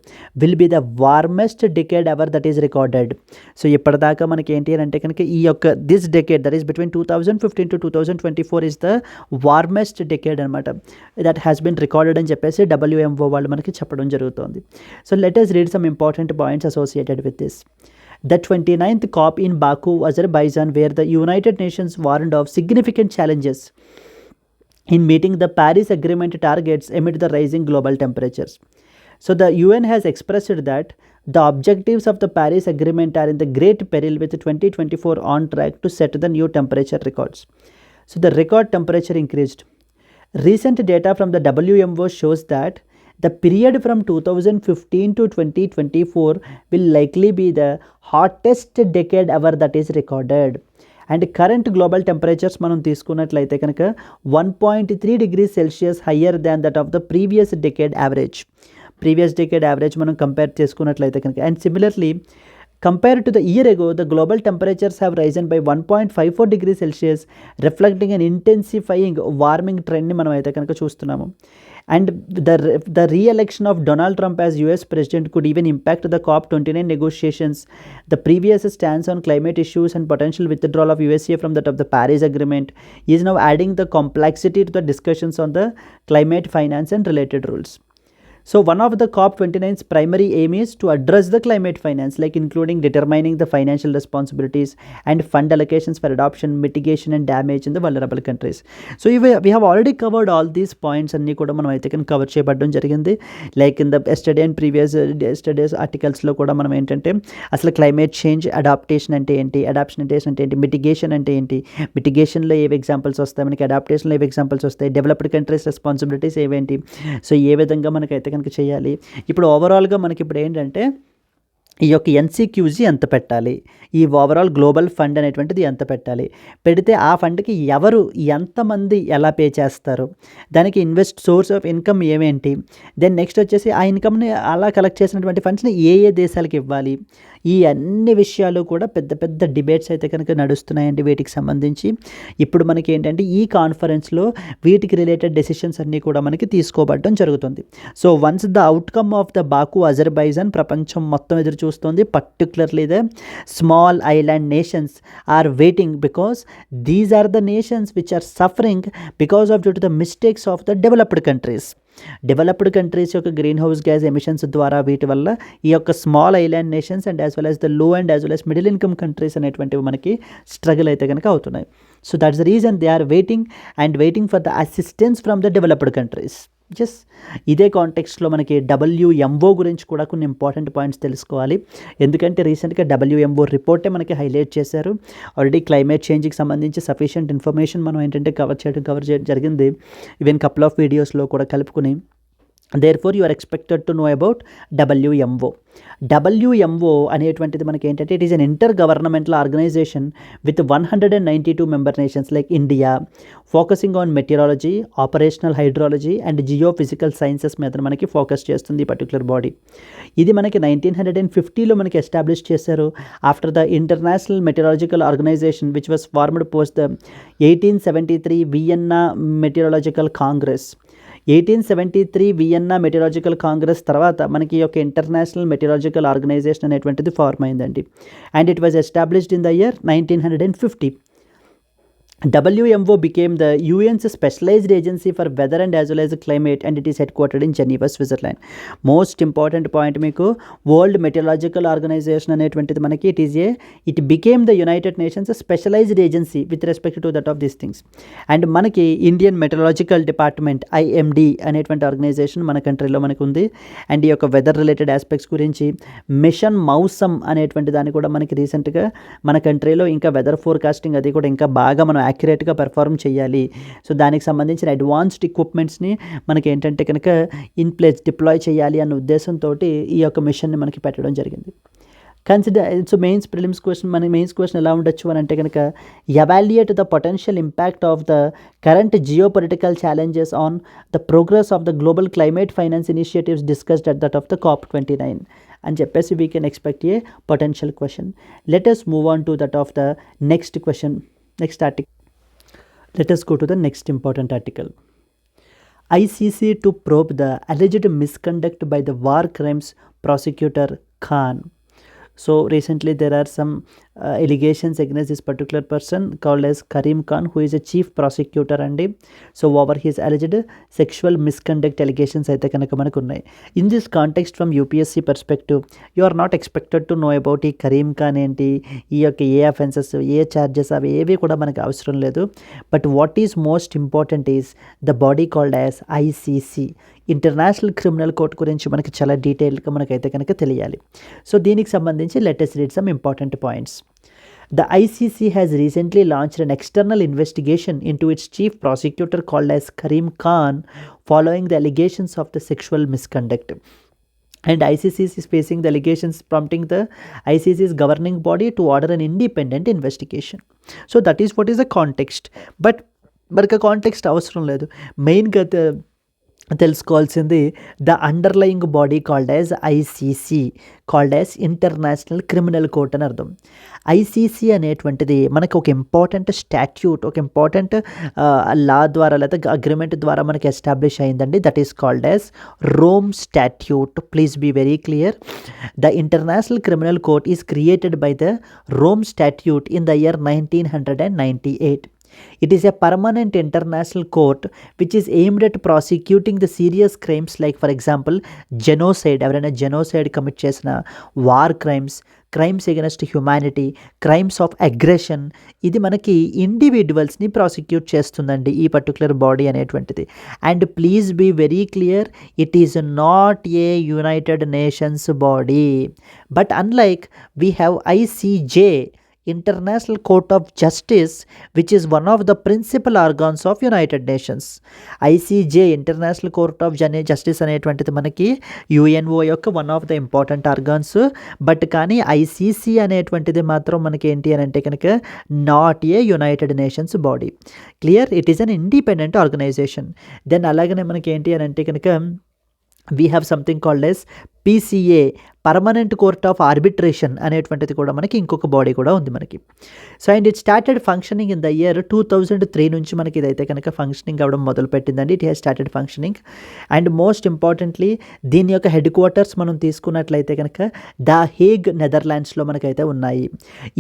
will be the warmest decade ever that is recorded. So ఇప్పటిదాకా మనకి ఏంటి అని అంటే కనుక ఈ యొక్క this decade that is between 2015 to 2024 is the warmest decade అనమాట. దట్ హ్యాస్ బిన్ రికార్డెడ్ అని చెప్పేసి WMO వాళ్ళు మనకి చెప్పడం జరుగుతుంది. So let us read some important points associated with this. The 29th COP in Baku, Azerbaijan, where the United Nations warned of significant challenges in meeting the Paris Agreement targets amid the rising global temperatures. So the UN has expressed that The objectives of the Paris Agreement are in the great peril with 2024 on track to set the new temperature records. So the record temperature increased. Recent data from the WMO shows that the period from 2015 to 2024 will likely be the hottest decade ever that is recorded. And current global temperatures మనం తీసుకున్నట్లయితే కనుక 1.3 degrees Celsius higher than that of the previous decade average మనం compare చేసుకున్నట్లయితే కనుక. And similarly compared to the year ago, the global temperatures have risen by 1.54 degrees Celsius, reflecting an intensifying warming trend మనం అయితే కనుక చూస్తున్నాము. And the re-election of Donald Trump as US president could even impact the COP29 negotiations. The previous stance on climate issues and potential withdrawal of USA from that of the Paris Agreement is now adding the complexity to the discussions on the climate finance and related rules. So one of the COP29's primary aim is to address the climate finance, like including determining the financial responsibilities and fund allocations for adoption, mitigation and damage in the vulnerable countries. So we have already covered all these points అన్నీ కూడా మనం అయితే కనుక cover చేయబడడం జరిగింది. Like in the yesterday and yesterday's ఆర్టికల్స్లో కూడా మనం ఏంటంటే అసలు క్లైమేట్ చేంజ్ అడాప్టేషన్ అంటే ఏంటి, మిటిగేషన్ అంటే ఏంటి, మిటిగేషన్లో ఏవి ఎగ్జాంపుల్స్ వస్తాయి, మనకి అడాప్టేషన్లో ఏవి ఎగ్జాంపుల్స్ వస్తాయి, డెవలప్డ్ కంట్రీస్ రెస్పాన్సిబిలిటీస్ ఏవేంటి, సో ఏ విధంగా మనకైతే కనుక చేయాలి. ఇప్పుడు ఓవరాల్గా మనకి ఇప్పుడు ఏంటంటే ఈ యొక్క ఎన్సీక్యూజీ ఎంత పెట్టాలి, ఈ ఓవరాల్ గ్లోబల్ ఫండ్ అనేటువంటిది ఎంత పెట్టాలి, పెడితే ఆ ఫండ్కి ఎవరు ఎంతమంది ఎలా పే చేస్తారు, దానికి సోర్స్ ఆఫ్ ఇన్కమ్ ఏమేంటి, దెన్ నెక్స్ట్ వచ్చేసి ఆ ఇన్కమ్ని అలా కలెక్ట్ చేసినటువంటి ఫండ్స్ని ఏ దేశాలకు ఇవ్వాలి, ఈ అన్ని విషయాలు కూడా పెద్ద పెద్ద డిబేట్స్ అయితే కనుక నడుస్తున్నాయండి వీటికి సంబంధించి. ఇప్పుడు మనకి ఏంటంటే ఈ కాన్ఫరెన్స్లో వీటికి రిలేటెడ్ డెసిషన్స్ అన్నీ కూడా మనకి తీసుకోబడడం జరుగుతుంది. So once the outcome of the Baku Azerbaijan ప్రపంచం మొత్తం ఎదురు చూస్తుంది. Particularly the small island nations are waiting because these are the nations which are suffering because of due to the mistakes of the developed countries యొక్క green house gas emissions ద్వారా వీటి వల్ల ఈ యొక్క small island nations and as well as the low and as well as middle income countries అనేటువంటివి మనకి struggle అయితే కనుక అవుతున్నాయి. So that's the reason they are waiting for the assistance from the developed countries. ఇదే కాంటెక్స్ట్లో మనకి WMO గురించి కూడా కొన్ని ఇంపార్టెంట్ పాయింట్స్ తెలుసుకోవాలి. ఎందుకంటే రీసెంట్గా WMO రిపోర్టే మనకి హైలైట్ చేశారు. ఆల్రెడీ క్లైమేట్ చేంజ్కి సంబంధించి సఫిషియంట్ ఇన్ఫర్మేషన్ మనం ఏంటంటే కవర్ చేయడం జరిగింది, ఈవెన్ కపుల్ ఆఫ్ వీడియోస్లో కూడా కలుపుకుని. Therefore you are expected to know about WMO అనేటువంటిది మనకి ఏంటంటే it is an intergovernmental organization with 192 member nations like India, focusing on meteorology, operational hydrology and geophysical sciences మీద మనకి ఫోకస్ చేస్తుంది ఈ పర్టికులర్ బాడీ. ఇది మనకి 1950లో మనకి ఎస్టాబ్లిష్ చేశారు after the international meteorological organization which was formed post the 1873 Vienna meteorological congress. 1873 Vienna meteorological congress తర్వాత మనకి ఈ యొక్క ఇంటర్నేషనల్ మెటీరాలజికల్ ఆర్గనైజేషన్ అనేటువంటిది ఫార్మ్ అయిందండి. And it was established in the year 1950. WMO became the UN's specialized agency for weather and as well as climate and it is headquartered in Geneva, Switzerland. Most important point మీకు World Meteorological Organization అనేటువంటిది మనకి it became the United Nations specialized agency with respect to that of these things. And మనకి Indian Meteorological Department IMD అనేటువంటి organisation మన కంట్రీలో మనకు ఉంది. And ఈ యొక్క వెదర్ రిలేటెడ్ ఆస్పెక్ట్స్ గురించి మిషన్ మౌసమ్ అనేటువంటి దాన్ని కూడా మనకి రీసెంట్గా మన కంట్రీలో ఇంకా వెదర్ ఫోర్కాస్టింగ్ అది కూడా ఇంకా బాగా మనం యాక్యురేట్గా పెర్ఫార్మ్ చేయాలి. సో దానికి సంబంధించిన అడ్వాన్స్డ్ ఎక్విప్మెంట్స్ని మనకి ఏంటంటే కనుక ఇన్ ప్లేస్ డిప్లాయ్ చేయాలి అన్న ఉద్దేశంతో ఈ యొక్క మిషన్ని మనకి పెట్టడం జరిగింది. సో మెయిన్స్ క్వశ్చన్ ఎలా ఉండొచ్చు అని అంటే కనుక evaluate the potential impact of the current geopolitical challenges on the progress of the global climate finance initiatives discussed at that of the COP29 అని చెప్పేసి we can expect A potential question. Let us move on to that of the next article. Let us go to the next important article. ICC to probe the alleged misconduct by the war crimes prosecutor Khan. So recently there are some allegations against this particular person called as Karim Khan, who is a chief prosecutor అండి. So over his alleged sexual misconduct allegations అయితే కనుక మనకు ఉన్నాయి. In this context from UPSC perspective, you are not expected to know about ఈ కరీం ఖాన్ ఏంటి, ఈ యొక్క ఏ offences, ఏ charges, అవి ఏవి కూడా మనకు అవసరం లేదు. But what is most important is the body called as ICC, international criminal court గురించి మనకి చాలా డీటెయిల్గా మనకైతే కనుక తెలియాలి. సో దీనికి సంబంధించి let us read some important points. The ICC has recently launched an external investigation into its chief prosecutor called as Karim Khan following the allegations of the sexual misconduct. And ICC is facing the allegations, prompting the ICC's governing body to order an independent investigation. So that is what is the context. But మనకు context అవసరం లేదు. మెయిన్గా తెలుసుకోవాల్సింది the underlying body called as ICC, called as International criminal Court అని అర్థం. ICC అనేటువంటిది మనకి ఒక ఇంపార్టెంట్ స్టాట్యూట్, ఒక ఇంపార్టెంట్ లా ద్వారా లేదా అగ్రిమెంట్ ద్వారా మనకి ఎస్టాబ్లిష్ అయిందండి. That is called as Rome statute. Please be very clear. The International criminal Court is created by the Rome statute in the year 1998. It is a permanent international court which is aimed at prosecuting the serious crimes like, for example, genocide, ఎవరైనా genocide commit చేసిన, war crimes against humanity, crimes of aggression. ఇది మనకి ఇండివిజువల్స్ని prosecute చేస్తుందండి ఈ particular body అనేటువంటిది. And please be very clear, it is not a United Nations body, but unlike we have ICJ, International Court of Justice, which is one of the principal organs of United Nations. ICJ, International Court of Justice అనేటువంటిది మనకి UNO యొక్క one of the important organs. But కానీ ICC అనేటువంటిది మాత్రం మనకి ఏంటి అని అంటే కనుక not a United Nations body. Clear? It is an independent organisation. Then అలాగనే మనకి ఏంటి అని అంటే కనుక we have something called as PCA, permanent court of arbitration అనేటువంటిది కూడా మనకి ఇంకొక బాడీ కూడా ఉంది మనకి. So and it started functioning in the year 2003 నుంచి మనకి ఇదైతే కనుక ఫంక్షనింగ్ అవ్వడం మొదలు పెట్టిందండి. It has started functioning. And most importantly దీని యొక్క హెడ్ క్వార్టర్స్ మనం తీసుకున్నట్లయితే కనుక ద హేగ్, నెదర్లాండ్స్లో మనకైతే ఉన్నాయి.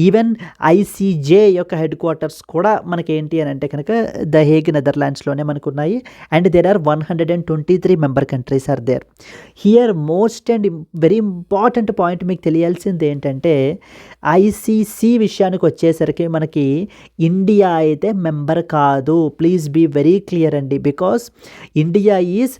ఈవెన్ ఐసీజే యొక్క హెడ్ క్వార్టర్స్ కూడా మనకి ఏంటి అని అంటే కనుక ద హేగ్, నెదర్లాండ్స్లోనే మనకు ఉన్నాయి. And there are 123 member countries are there. Here most and very important point మీకు తెలియాల్సింది ఏంటంటే, ఐసీసీ విషయానికి వచ్చేసరికి మనకి ఇండియా అయితే మెంబర్ కాదు. ప్లీజ్ బీ వెరీ క్లియర్ అండి, because India is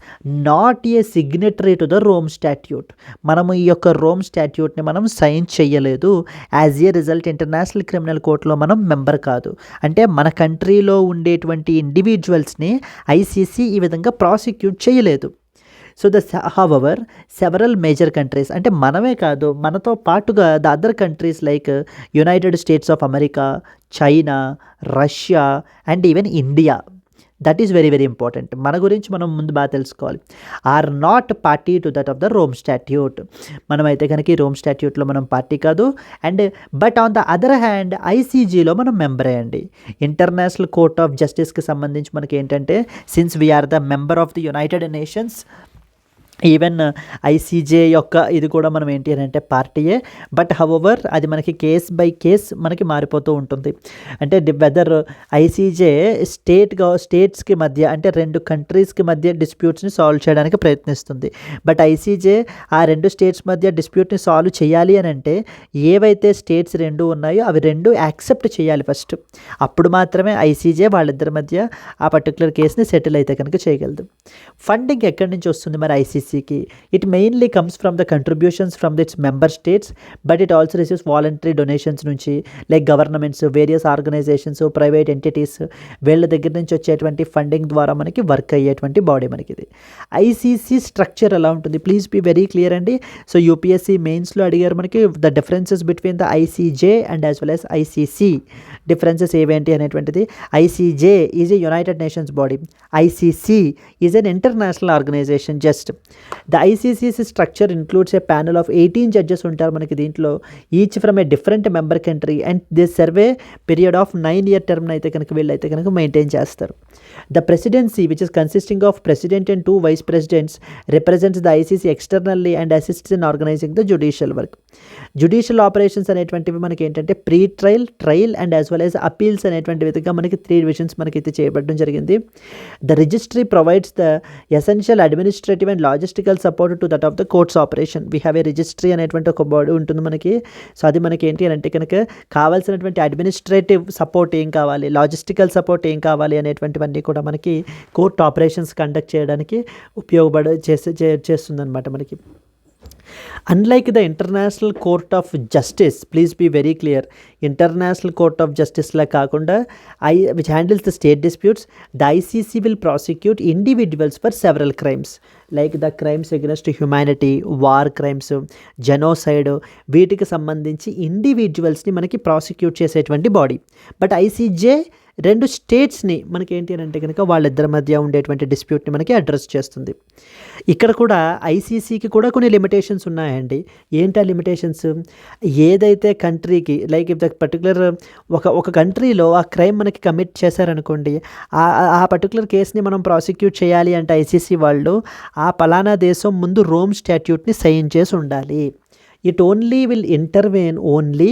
not A signatory to the Rome statute. మనము ఈ యొక్క రోమ్ స్టాట్యూట్ని మనం సైన్ చేయలేదు. As a result international criminal కోర్టులో మనం మెంబర్ కాదు. అంటే మన కంట్రీలో ఉండేటువంటి ఇండివిజువల్స్ని ఐసీసీ ఈ విధంగా ప్రాసిక్యూట్ చేయలేదు. So however several major countries, అంటే మనమే కాదు, మనతో పాటుగా the other countries like United States of America, China, Russia and even India, that is very very important. మన గురించి మనం ముందు బాగా తెలుసుకోవాలి. Are not party to that of the Rome statute. మనమైతే కనుక ఈ రోమ్ స్టాట్యూట్లో మనం పార్టీ కాదు. And but on the other hand ఐసీజీలో మనం మెంబర్ అయ్యండి. ఇంటర్నేషనల్ కోర్ట్ ఆఫ్ జస్టిస్కి సంబంధించి మనకి ఏంటంటే, since we are the member of the United Nations, even ICJ యొక్క ఇది కూడా మనం ఏంటి అని అంటే పార్టీయే. బట్ హవెవర్ అది మనకి కేస్ బై కేస్ మనకి మారిపోతూ ఉంటుంది. అంటే వెదర్ ఐసీజే స్టేట్స్కి మధ్య, అంటే రెండు కంట్రీస్కి మధ్య డిస్ప్యూట్స్ని సాల్వ్ చేయడానికి ప్రయత్నిస్తుంది. బట్ ఐసీజే ఆ రెండు స్టేట్స్ మధ్య డిస్ప్యూట్ని సాల్వ్ చేయాలి అని అంటే ఏవైతే స్టేట్స్ రెండు ఉన్నాయో అవి రెండు యాక్సెప్ట్ చేయాలి ఫస్ట్. అప్పుడు మాత్రమే ఐసీజే వాళ్ళిద్దరి మధ్య ఆ పర్టికులర్ కేసుని సెటిల్ అయితే కనుక చేయగలదు. ఫండింగ్ ఎక్కడి నుంచి వస్తుంది మరి ఐసీసీకి? It mainly comes from the contributions from its member states, but it also receives voluntary donations నుంచి, like governments, various organisations, private entities, వీళ్ళ దగ్గర నుంచి వచ్చేటువంటి ఫండింగ్ ద్వారా మనకి వర్క్ అయ్యేటువంటి బాడీ మనకి ఇది. ఐసీసీ స్ట్రక్చర్ ఎలా ఉంటుంది? ప్లీజ్ బీ వెరీ క్లియర్ అండి. సో యూపీఎస్సీ మెయిన్స్లో అడిగారు మనకి the differences between the ICJ and as well as ICC. Differences ఏవేంటి అనేటువంటిది. ICJ is a United Nations body, ICC is an international organization. Just the ICC's structure includes a panel of 18 judges ఉంటారు మనకి దీంట్లో, each from a different member country, and this serve period of 9-year term అయితే కనుక వీళ్ళైతే కనుక maintain చేస్తారు. The presidency which is consisting of president and 2 vice presidents represents the ICC externally and assists in organizing the judicial work. Judicial operations అనేటువంటివి మనకి ఏంటంటే pre trial, trial and as well as appeals అనేటువంటి విధంగా మనకి 3 divisions మనకైతే చేయబడడం జరిగింది. The registry provides the essential administrative and logistical support to that of the courts operation. We have a registry అనేటువంటి ఒక బాడీ ఉంటుంది మనకి. సో అది మనకి ఏంటి అంటే కనుక కావాల్సినటువంటి అడ్మినిస్ట్రేటివ్ సపోర్ట్ ఏం కావాలి, లాజిస్టికల్ సపోర్ట్ ఏం కావాలి అనేటువంటివన్నీ కూడా మనకి కోర్ట్ ఆపరేషన్స్ కండక్ట్ చేయడానికి చేస్తుందన్నమాట మనకి. Unlike the International Court of Justice, please be very clear, International Court of Justice la kaakunda which handles the state disputes, the ICC will prosecute individuals for several crimes like the crimes against humanity, war crimes, genocide, వీటికి సంబంధించి ఇండివిజువల్స్ని మనకి prosecute చేసేటువంటి body. But ICJ 2 స్టేట్స్ని మనకి ఏంటి అని అంటే కనుక వాళ్ళిద్దరి మధ్య ఉండేటువంటి డిస్ప్యూట్ని మనకి అడ్రస్ చేస్తుంది. ఇక్కడ కూడా ఐసీసీకి కూడా కొన్ని లిమిటేషన్స్ ఉన్నాయండి. ఏంటి ఆ లిమిటేషన్స్? ఏదైతే కంట్రీకి లైక్ ఇఫ్ ద పర్టికులర్ ఒక కంట్రీలో ఆ క్రైమ్ మనకి కమిట్ చేశారనుకోండి, ఆ పర్టికులర్ కేసుని మనం ప్రాసిక్యూట్ చేయాలి అంటే ఐసీసీ వాళ్ళు ఆ పలానా దేశం ముందు రోమ్ స్టాట్యూట్ని సైన్ చేసి ఉండాలి. It only will intervene only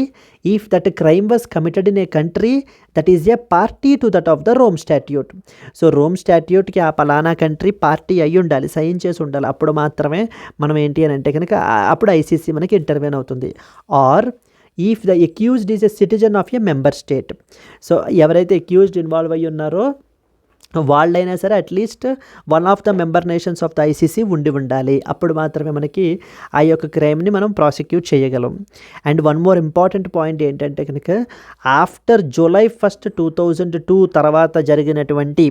if that crime was committed in a country that is a party to that of the Rome Statute. So Rome Statute కి ఆ పలానా కంట్రీ పార్టీ అయ్యి ఉండాలి, సైన్ చేసి ఉండాలి. అప్పుడు మాత్రమే మనం ఏంటి అని అంటే కనుక అప్పుడు ఐసీసీ మనకి ఇంటర్వెన్ అవుతుంది. Or if the accused is a citizen of a member state. So ఎవరైతే అక్యూజ్డ్ ఇన్వాల్వ్ అయ్యి ఉన్నారో వాళ్ళైనా సరే at least one of the member nations of the ICC ఉండాలి. అప్పుడు మాత్రమే మనకి ఆ యొక్క క్రైమ్ని మనం ప్రాసిక్యూట్ చేయగలం. And one more important point ఏంటంటే కనుక ఆఫ్టర్ July 1, 2002 తర్వాత జరిగినటువంటి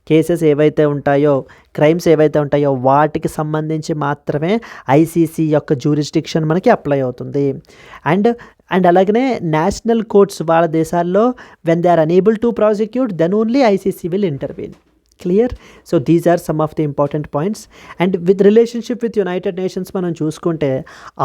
కేసెస్ ఏవైతే ఉంటాయో, క్రైమ్స్ ఏవైతే ఉంటాయో వాటికి సంబంధించి మాత్రమే ఐసీసీ యొక్క జ్యూరిస్డిక్షన్ మనకి అప్లై అవుతుంది. అండ్ అలాగనే నేషనల్ కోర్ట్స్ వాళ్ళ దేశాల్లో when they are unable to prosecute then only ICC will intervene. Clear? So these are some of the important points. And with relationship with United Nations మనం చూసుకుంటే,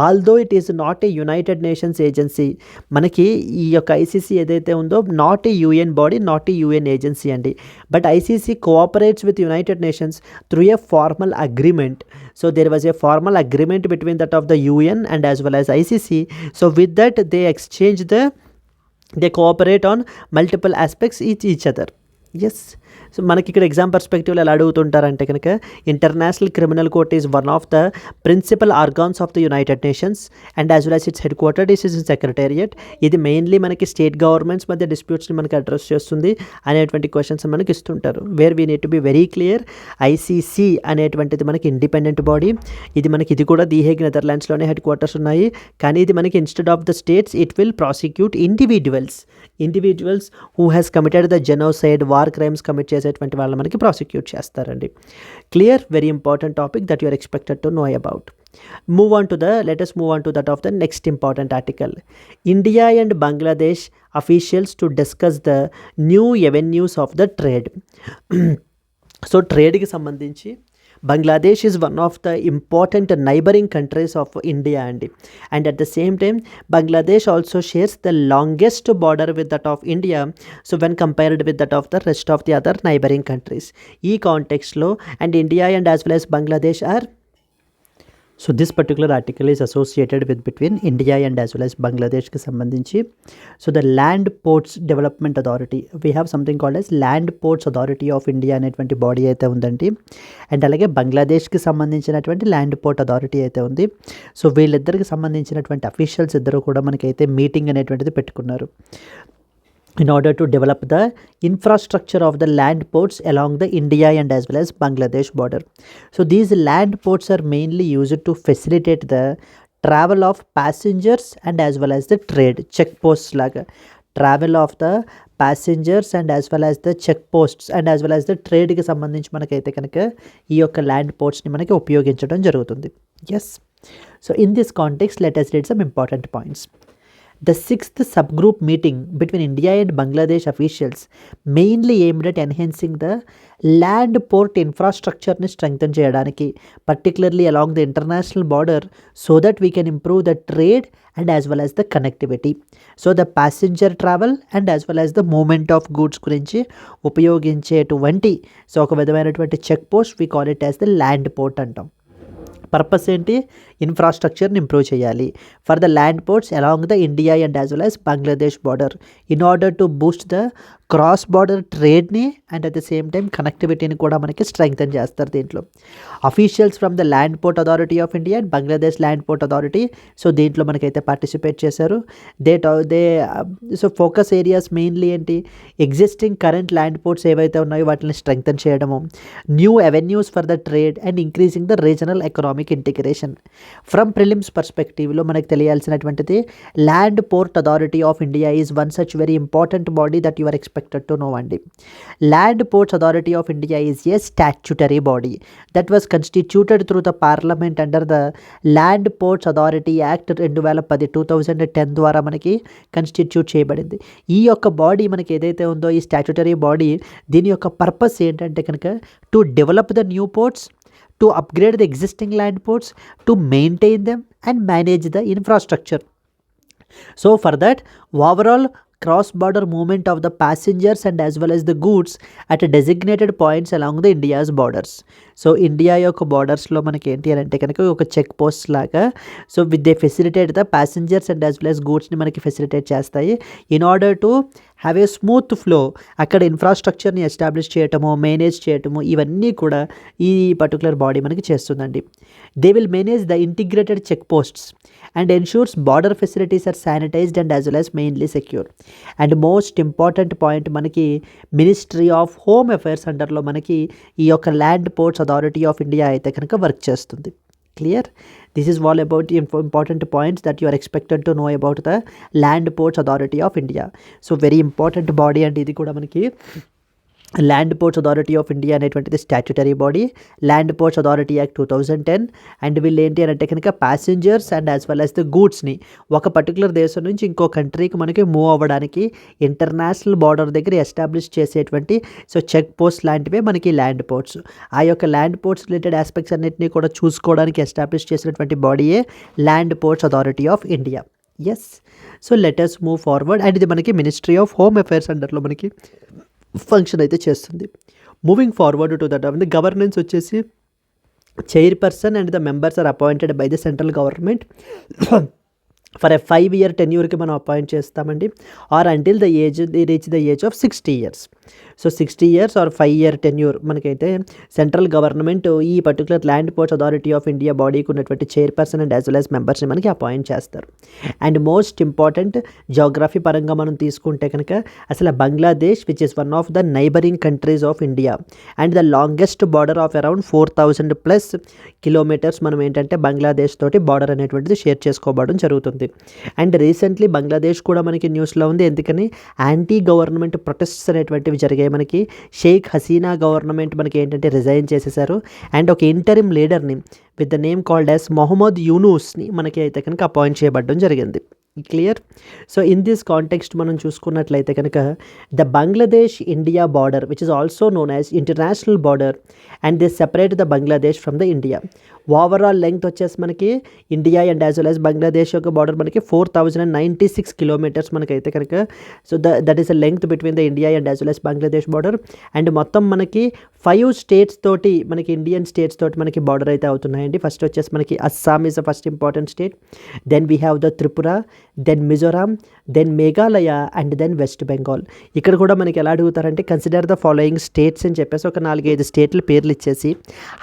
although it is not a United Nations agency, మనకి ఈ యొక్క ICC ఏదైతే ఉందో not a UN body, not a UN agency అండి. But ICC cooperates with United Nations through a formal agreement. So there was a formal agreement between that of the UN and as well as ICC. So with that they cooperate on multiple aspects each other. Yes. So మనకి ఇక్కడ exam పర్స్పెక్టివ్లో ఎలా అడుగుతుంటారంటే కనుక international criminal court is one of the principal organs of the United Nations and as well as its headquartered is in secretariat. ఇది mainly మనకి state governments మధ్య డిస్ప్యూట్స్ని మనకి అడ్రస్ చేస్తుంది అనేటువంటి క్వశ్చన్స్ మనకి ఇస్తుంటారు. Where we need to be very clear, ICC అనేటువంటిది మనకి ఇండిపెండెంట్ బాడీ. ఇది కూడా ది హేగ్ నెదర్లాండ్స్లోనే హెడ్ క్వార్టర్స్ ఉన్నాయి. కానీ ఇది మనకి instead of the states it will prosecute individuals who has committed the genocide, war crimes commit చేసేటువంటి వాళ్ళు మనకి ప్రాసిక్యూట్ చేస్తారండి. Clear? Very important topic that you are expected to know about. let us move on to that of the next important article. India and Bangladesh officials to discuss the new avenues of the trade. So ట్రేడ్కి సంబంధించి Bangladesh is one of the important neighbouring countries of India అండి. And at the same time Bangladesh also shares the longest border with that of India, so when compared with that of the rest of the other neighbouring countries. ఈ కాంటెక్స్లో and India and as well as Bangladesh are, so this particular article is associated with between India and as well as బంగ్లాదేశ్కి సంబంధించి. So the land ports development authority, we have something called as land ports authority of India అనేటువంటి body అయితే ఉందండి. And అలాగే బంగ్లాదేశ్కి సంబంధించినటువంటి land port authority అయితే ఉంది. So వీళ్ళిద్దరికి సంబంధించినటువంటి అఫీషియల్స్ ఇద్దరు కూడా మనకైతే మీటింగ్ అనేటువంటిది పెట్టుకున్నారు in order to develop the infrastructure of the land ports along the India and as well as Bangladesh border. So these land ports are mainly used to facilitate the travel of passengers and as well as the trade. Check posts laga travel of the passengers and as well as the check posts and as well as the trade కి సంబంధించి మనకైతే కనుక ఈ యొక్క land పోర్ట్స్ని మనకి ఉపయోగించడం జరుగుతుంది. Yes. So in this context let us read some important points. The sixth subgroup meeting between India and Bangladesh officials mainly aimed at enhancing the land port infrastructure ni strengthen cheyadaniki, particularly along the international border, so that we can improve the trade and as well as the connectivity. So the passenger travel and as well as the movement of goods గురించి ఉపయోగించేటువంటి so ఒక విధమైనటువంటి check post we call it as the land port అంటాం. Purpose ఏంటి? ఇన్ఫ్రాస్ట్రక్చర్ని improve చేయాలి for the land ports along the India and as well as Bangladesh border in order to boost the cross border ట్రేడ్ని and at the same time కనెక్టివిటీని కూడా మనకి strengthen చేస్తారు దీంట్లో. Officials from the land port authority of India and Bangladesh land port authority so దీంట్లో మనకైతే participate చేశారు. They so focus areas mainly ఏంటి? ఎగ్జిస్టింగ్ కరెంట్ ల్యాండ్ పోర్ట్స్ ఏవైతే ఉన్నాయో వాటిని స్ట్రెంగ్తన్ చేయడము, new avenues for the trade and increasing the regional economic integration. From prelims పర్స్పెక్టివ్లో మనకు తెలియాల్సినటువంటిది land port authority of India is one such very important body that you are expected to know అండి. Land Ports Authority of India is a statutory body that was constituted through the parliament under the Land Ports Authority Act 2010 ద్వారా మనకి constitute చేయబడింది. ఈ యొక్క body మనకి ఏదైతే ఉందో ఈ స్టాట్యుటరీ బాడీ దీని యొక్క పర్పస్ ఏంటంటే కనుక to develop the new ports, to upgrade the existing land ports, to maintain them and manage the infrastructure. So for that overall cross-border movement of the passengers and as well as the goods at designated points along the India's borders. So India యొక్క బార్డర్స్లో మనకి ఏంటి అని అంటే కనుక ఒక check post లాగా so with they facilitate the passengers and as well as గూడ్స్ని మనకి ఫెసిలిటేట్ చేస్తాయి in order to have a smooth flow. అక్కడ ఇన్ఫ్రాస్ట్రక్చర్ని ఎస్టాబ్లిష్ చేయటము, మేనేజ్ చేయటము ఇవన్నీ కూడా ఈ పర్టికులర్ బాడీ మనకి చేస్తుందండి. They will manage the integrated check posts and ensures border facilities are sanitized and as well as mainly secure. And most important point మనకి మినిస్ట్రీ ఆఫ్ హోమ్ అఫైర్స్ అండర్లో మనకి ఈ యొక్క land ports authority of India అయితే కనుక work చేస్తుంది. Clear? This is all about important points that you are expected to know about the land ports authority of India. So very important body and ఇది కూడా మనకి land ports authority of India అనేటువంటిది statutory body, land ports authority act 2010. And వీళ్ళు ఏంటి అని అంటే కనుక passengers and as well as the గూడ్స్ని ఒక పర్టికులర్ దేశం నుంచి ఇంకో కంట్రీకి మనకి మూవ్ అవ్వడానికి ఇంటర్నేషనల్ బార్డర్ దగ్గర ఎస్టాబ్లిష్ చేసేటువంటి సో చెక్ పోస్ట్ లాంటివే మనకి ల్యాండ్ పోర్ట్స్. ఆ యొక్క ల్యాండ్ పోర్ట్స్ రిలేటెడ్ ఆస్పెక్ట్స్ అన్నింటినీ కూడా చూసుకోవడానికి ఎస్టాబ్లిష్ చేసినటువంటి బాడీయే land ports authority of India. Yes, so let us move forward. And ఇది మనకి మినిస్ట్రీ ఆఫ్ హోమ్ అఫైర్స్ అండర్లో మనకి ఫంక్షన్ అయితే చేస్తుంది. Moving forward to that the governance వచ్చేసి chairperson and the members are appointed by the central government for a 5-year టెన్యూర్కి మనం appoint చేస్తామండి. Or until the age reach the age of 60 years. So 60 years or 5-year tenure మనకైతే central government ఈ particular land ports authority of India బాడీకి ఉన్నటువంటి chairperson and as well as మెంబర్స్ని మనకి appoint చేస్తారు. అండ్ మోస్ట్ ఇంపార్టెంట్ జియోగ్రఫీ పరంగా మనం తీసుకుంటే కనుక అసలు Bangladesh which is one of the neighbouring countries of India and the longest border of around 4,000+ kilometers మనం ఏంటంటే బంగ్లాదేశ్ తోటి బార్డర్ అనేటువంటిది షేర్ చేసుకోవడం జరుగుతుంది. అండ్ రీసెంట్లీ బంగ్లాదేశ్ కూడా మనకి న్యూస్లో ఉంది. ఎందుకని యాంటీ గవర్నమెంట్ ప్రొటెస్ట్స్ అనేటువంటివి జరిగాయి. మనకి షేక్ హసీనా గవర్నమెంట్ మనకి ఏంటంటే రిజైన్ చేసేసారు అండ్ ఒక ఇంటరిమ్ లీడర్ని with the name called as Mohammad యూనూస్ని మనకి అయితే కనుక అపాయింట్ చేయబడడం జరిగింది. Clear? So in this context మనం చూసుకున్నట్లయితే కనుక the Bangladesh India border which is also known as international border and they separate the Bangladesh from the India. Overall length వచ్చేసి మనకి India and as well as Bangladesh యొక్క బార్డర్ మనకి 4,096 kilometers మనకైతే కనుక so that is the length between the India and as well as Bangladesh border. And మొత్తం మనకి 5 states తోటి మనకి ఇండియన్ స్టేట్స్ తోటి మనకి బార్డర్ అయితే అవుతున్నాయండి. ఫస్ట్ వచ్చేసి మనకి Assam is the first important state, then we have the Tripura, then Mizoram, then Meghalaya and then West Bengal. ఇక్కడ కూడా మనకి ఎలా అడుగుతారంటే కన్సిడర్ ద ఫాలోయింగ్ స్టేట్స్ అని చెప్పేసి ఒక 4-5 స్టేట్ల పేర్లు ఇచ్చేసి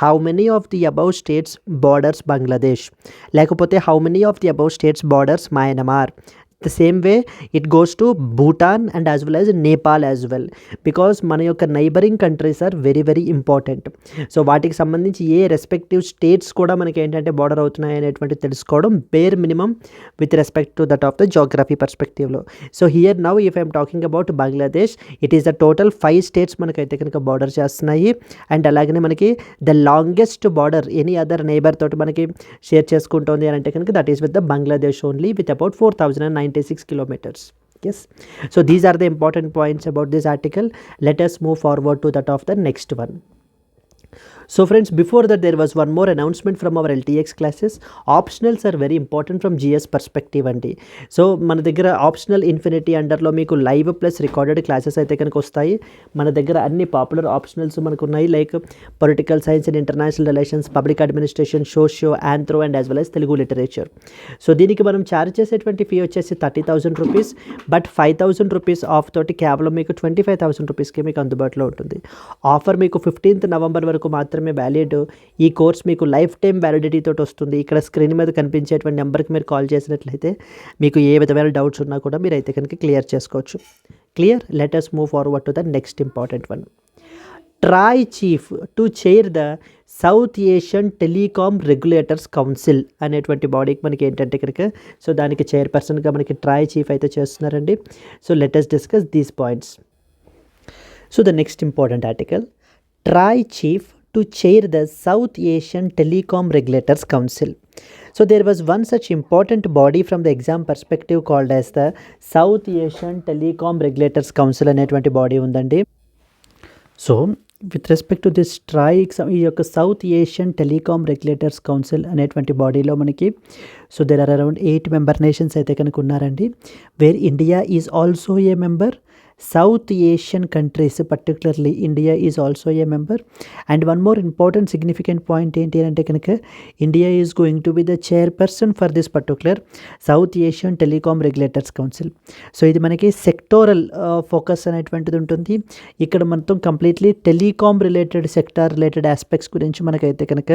how many of the above states borders Bangladesh, లేకపోతే how many of the above states borders Myanmar. The same way it goes to Bhutan and as well as Nepal as well, because మన యొక్క neighbouring countries are very very important. So వాటికి సంబంధించి ఏ respective states కూడా మనకి ఏంటంటే border అవుతున్నాయి అనేటువంటి తెలుసుకోవడం bare minimum with respect to that of the geography పర్స్పెక్టివ్లో. So here now if I'm talking about Bangladesh it is the total 5 states మనకైతే కనుక బార్డర్ చేస్తున్నాయి. అండ్ అలాగనే మనకి the longest border any other neighbour తోటి మనకి షేర్ చేసుకుంటుంది అని అంటే కనుక that is with the Bangladesh only with about 4,096 96 kilometers. Yes, so these are the important points about this article. Let us move forward to that of the next one. So friends, before that there was one more announcement from our LTX classes. Optionals are very important from GS perspective అండి. So మన దగ్గర optional infinity అండర్లో మీకు live plus recorded classes అయితే కనుక వస్తాయి. మన దగ్గర అన్ని పాపులర్ ఆప్షనల్స్ మనకు ఉన్నాయి, like political science and international relations, public administration, socio, anthro and as well as Telugu literature. So దీనికి మనం ఛార్జ్ చేసేటువంటి ఫీ వచ్చేసి 30,000 రూపీస్, బట్ 5,000 రూపీస్ ఆఫ్ తోటి కేవలం మీకు 25,000 రూపీస్కి మీకు అందుబాటులో ఉంటుంది. ఆఫర్ మీకు 15th నవంబర్ వరకు మాత్రమే వ్యాలిడ్. ఈ కోర్స్ మీకు లైఫ్ టైం వ్యాలిడిటీ తోటి వస్తుంది. ఇక్కడ స్క్రీన్ మీద కనిపించేటువంటి నెంబర్కి మీరు కాల్ చేసినట్లయితే మీకు ఏ విధమైన డౌట్స్ ఉన్నా కూడా మీరు అయితే కనుక క్లియర్ చేసుకోవచ్చు. Clear? Let us move forward to the next important one. Try chief to chair the South Asian telecom regulators council అనేటువంటి బాడీకి మనకి ఏంటంటే కనుక సో దానికి చైర్పర్సన్గా మనకి ట్రై చీఫ్ అయితే చేస్తున్నారండి. So let us discuss these points. So the next important article, try chief to chair the South Asian Telecom Regulators Council. So there was one such important body from the exam perspective called as the South Asian Telecom Regulators Council అనేటువంటి body ఉందండి. So with respect to this ఈ యొక్క South Asian telecom regulators council అనేటువంటి బాడీలో మనకి so there are around 8 member nations అయితే కనుక ఉన్నారండి, where India is also a member. South Asian countries, particularly India, is also a member. And one more important significant point ఏంటి అంటే కనుక India is going to be the chairperson for this particular south Asian telecom regulators council. So ఇది మనకి sectoral focus అనేటువంటిది ఉంటుంది. ఇక్కడ మొత్తం completely telecom related, sector related aspects గురించి మనకైతే కనుక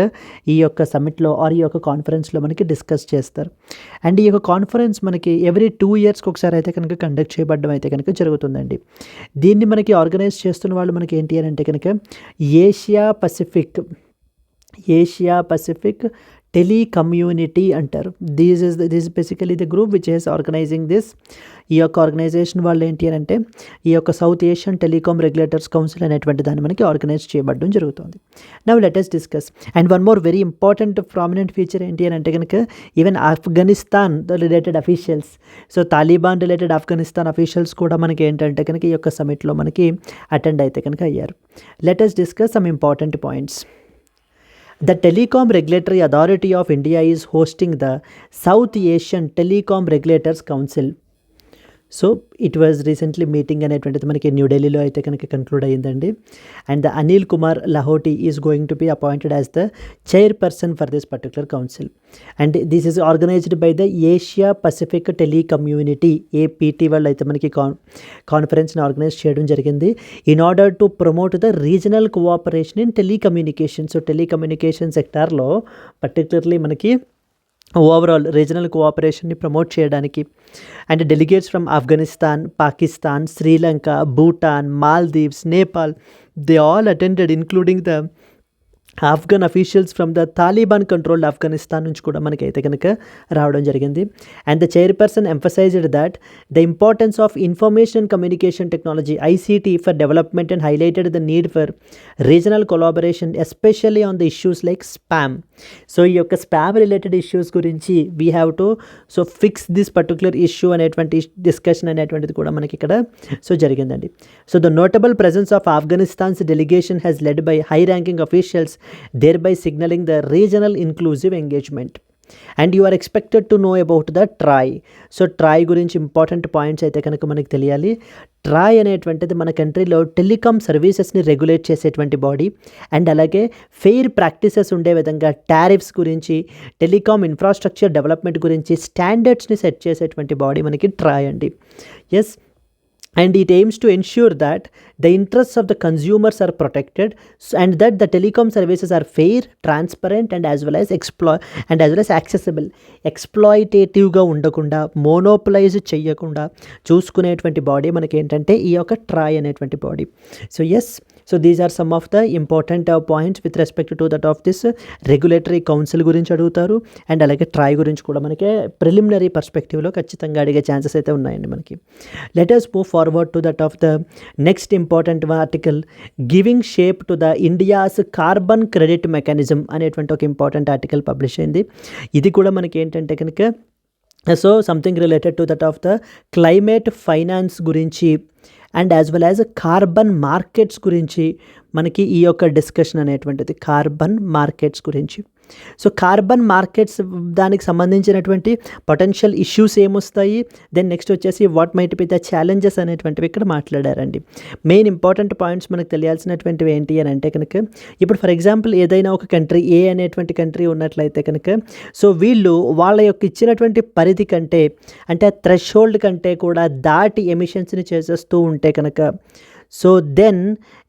ఈ యొక్క సమిట్లో ఆర్ ఈ యొక్క కాన్ఫరెన్స్లో మనకి డిస్కస్ చేస్తారు. అండ్ ఈ యొక్క కాన్ఫరెన్స్ మనకి ఎవ్రీ 2 yearsకి ఒకసారి అయితే కనుక కండక్ట్ చేయబడడం అయితే కనుక జరుగుతుందండి. దీన్ని మనకి ఆర్గనైజ్ చేస్తున్న వాళ్ళు మనకి ఏంటి అని అంటే కనుక ఏషియా పసిఫిక్ టెలికమ్యూనిటీ అంటారు. This basically the group which is organizing this. ఈ యొక్క ఆర్గనైజేషన్ వాళ్ళు ఏంటి అని అంటే ఈ యొక్క South Asian telecom regulators council అనేటువంటి దాన్ని మనకి ఆర్గనైజ్ చేయబడడం జరుగుతుంది. Now let us discuss. And one more very important prominent feature ఏంటి అని అంటే కనుక even Afghanistan related officials, so Taliban related Afghanistan officials కూడా మనకి ఏంటంటే కనుక ఈ యొక్క సమిట్లో మనకి అటెండ్ అయితే కనుక అయ్యారు. Let us discuss some important points. The Telecom Regulatory Authority of India is hosting the South Asian Telecom Regulators Council. So it was recently meeting అనేటువంటిది మనకి న్యూఢిల్లీలో అయితే కనుక కన్క్లూడ్ అయ్యిందండి. And the Anil Kumar Lahoti is going to be appointed as the chairperson for this particular council. And this is organised by the Asia Pacific telecommunity, APT వాళ్ళు అయితే మనకి కాన్ఫరెన్స్ని ఆర్గనైజ్ చేయడం జరిగింది in order to promote the regional cooperation in telecommunication. So telecommunication సెక్టార్లో particularly మనకి overall regional కోఆపరేషన్ని promote చేయడానికి. And delegates from Afghanistan, Pakistan, Sri Lanka, Bhutan, Maldives, Nepal, they all attended including the Afghan officials from the Taliban controlled Afghanistan నుంచి కూడా మనకైతే కనుక రావడం జరిగింది. And the chairperson emphasized that the importance of information communication technology ICT for development and highlighted the need for regional collaboration especially on the issues like spam. So ఈ యొక్క spam related issues గురించి we have to so fix this particular issue అనేటువంటి discussion అనేటువంటిది కూడా మనకి ఇక్కడ so జరిగిందండి. So the notable presence of ఆఫ్ఘనిస్తాన్స్ delegation has led by high ranking officials, thereby signaling the regional inclusive engagement. And you are expected to know about the TRI. So TRAI గురించి important points అయితే కనుక మనకి తెలియాలి. TRAI అనేటువంటిది మన కంట్రీలో telecom సర్వీసెస్ని regulate చేసేటువంటి బాడీ. అండ్ అలాగే ఫెయిర్ ప్రాక్టీసెస్ ఉండే విధంగా టారిఫ్స్ గురించి, టెలికామ్ ఇన్ఫ్రాస్ట్రక్చర్ డెవలప్మెంట్ గురించి స్టాండర్డ్స్ని సెట్ చేసేటువంటి బాడీ మనకి ట్రాయ్ అండి. Yes, and it aims to ensure that the interests of the consumers are protected and that the telecom services are fair, transparent and as well as accessible. exploitative గా ఉండకుండా, monopolise చేయకుండా చూసుకునేటువంటి body మనకి ఏంటంటే ఈ యొక్క TRAI అనేటువంటి body. So yes, so these are some of the important points with respect to that of this regulatory council గురించి అడుగుతారు. అండ్ అలాగే ట్రాయ్ గురించి కూడా మనకి ప్రిలిమినరీ పర్స్పెక్టివ్లో ఖచ్చితంగా అడిగే ఛాన్సెస్ అయితే ఉన్నాయండి మనకి. Let us move forward to that of the next important article, giving shape to the India's carbon credit mechanism అనేటువంటి ఒక ఇంపార్టెంట్ ఆర్టికల్ పబ్లిష్ అయింది. ఇది కూడా మనకి ఏంటంటే కనుక so something related to that of the climate finance గురించి and as well as carbon markets గురించి మనకి ఈ యొక్క డిస్కషన్ అనేటువంటిది, కార్బన్ మార్కెట్స్ గురించి. సో కార్బన్ మార్కెట్స్ దానికి సంబంధించినటువంటి పొటెన్షియల్ ఇష్యూస్ ఏమొస్తాయి, దెన్ నెక్స్ట్ వచ్చేసి what might be the challenges అనేటువంటివి ఇక్కడ మాట్లాడారండి. మెయిన్ ఇంపార్టెంట్ పాయింట్స్ మనకు తెలియాల్సినటువంటివి ఏంటి అని అంటే కనుక, ఇప్పుడు ఫర్ ఎగ్జాంపుల్ ఏదైనా ఒక కంట్రీ, ఏ అనేటువంటి కంట్రీ ఉన్నట్లయితే కనుక, సో వీళ్ళు వాళ్ళ యొక్క ఇచ్చినటువంటి పరిధి కంటే, అంటే థ్రెష్ హోల్డ్ కంటే కూడా దాటి ఎమిషన్స్ని చేసేస్తూ ఉంటే కనుక, so then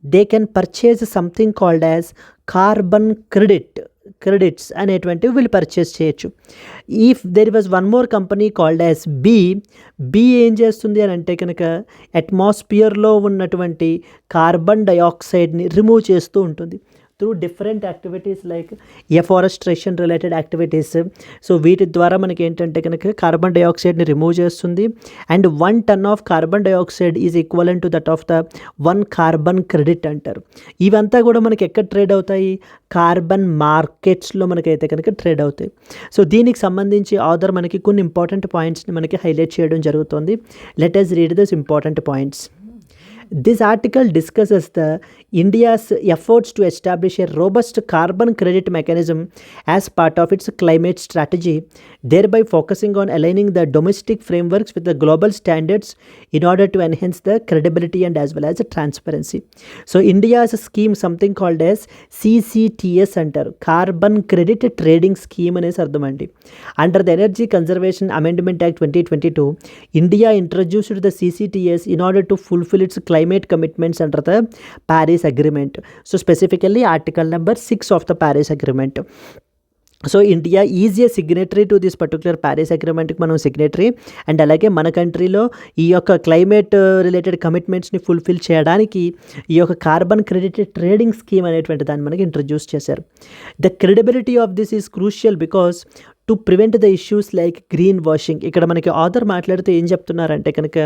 they can purchase something called as carbon credits అనేటువంటివి వీళ్ళు పర్చేస్ చేయొచ్చు. If there was one more company called as B ఏం చేస్తుంది అని అంటే కనుక, అట్మాస్ఫియర్లో ఉన్నటువంటి కార్బన్ డైఆక్సైడ్ని రిమూవ్ చేస్తూ ఉంటుంది through different activities like afforestation related activities. So వీటి ద్వారా మనకి ఏంటంటే కనుక కార్బన్ డైఆక్సైడ్ని రిమూవ్ చేస్తుంది. And 1 ton of carbon dioxide is equivalent to that of the 1 carbon credit అంటారు. ఇవంతా కూడా మనకి ఎక్కడ ట్రేడ్ అవుతాయి, కార్బన్ మార్కెట్స్లో మనకైతే కనుక ట్రేడ్ అవుతాయి. సో దీనికి సంబంధించి ఆథర్ మనకి కొన్ని ఇంపార్టెంట్ పాయింట్స్ని మనకి హైలైట్ చేయడం జరుగుతుంది. Let us read those important points. This article discusses the India's efforts to establish a robust carbon credit mechanism as part of its climate strategy, thereby focusing on aligning the domestic frameworks with the global standards in order to enhance the credibility and as well as the transparency. So India's scheme, something called as CCTS అంటారు, carbon credit trading scheme అనేసి అర్థమండి. Under the Energy Conservation Amendment Act 2022, India introduced the CCTS in order to fulfill its climate commitments under the Paris Agreement. So specifically article number 6 of the Paris Agreement. So India is a signatory to this particular Paris అగ్రిమెంట్కి మనం signatory. And అలాగే మన కంట్రీలో ఈ యొక్క climate related కమిట్మెంట్స్ని fulfil చేయడానికి ఈ యొక్క కార్బన్ క్రెడిట్ ట్రేడింగ్ స్కీమ్ అనేటువంటి దాన్ని మనకి ఇంట్రడ్యూస్ చేశారు. The credibility of this is crucial because to prevent the issues like green washing. ఇక్కడ మనకి ఆథర్ మాట్లాడుతూ ఏం చెప్తున్నారంటే కనుక,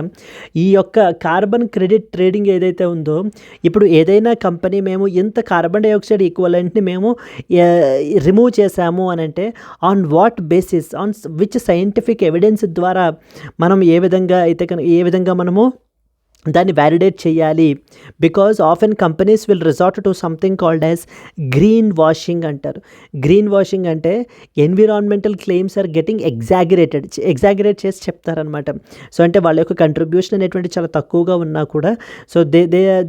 ఈ యొక్క కార్బన్ క్రెడిట్ ట్రేడింగ్ ఏదైతే ఉందో, ఇప్పుడు ఏదైనా కంపెనీ మేము ఇంత కార్బన్ డైఆక్సైడ్ ఈక్వలెంట్ని మేము రిమూవ్ చేశాము అని అంటే on what basis, on which scientific evidence ద్వారా మనం ఏ విధంగా మనము దాన్ని వ్యాలిడేట్ చేయాలి. Because often companies will resort to something called as green washing అంటారు. గ్రీన్ వాషింగ్ అంటే environmental claims are getting exaggerate చేసి చెప్తారనమాట. సో అంటే వాళ్ళ యొక్క కంట్రిబ్యూషన్ అనేటువంటి చాలా తక్కువగా ఉన్నా కూడా, so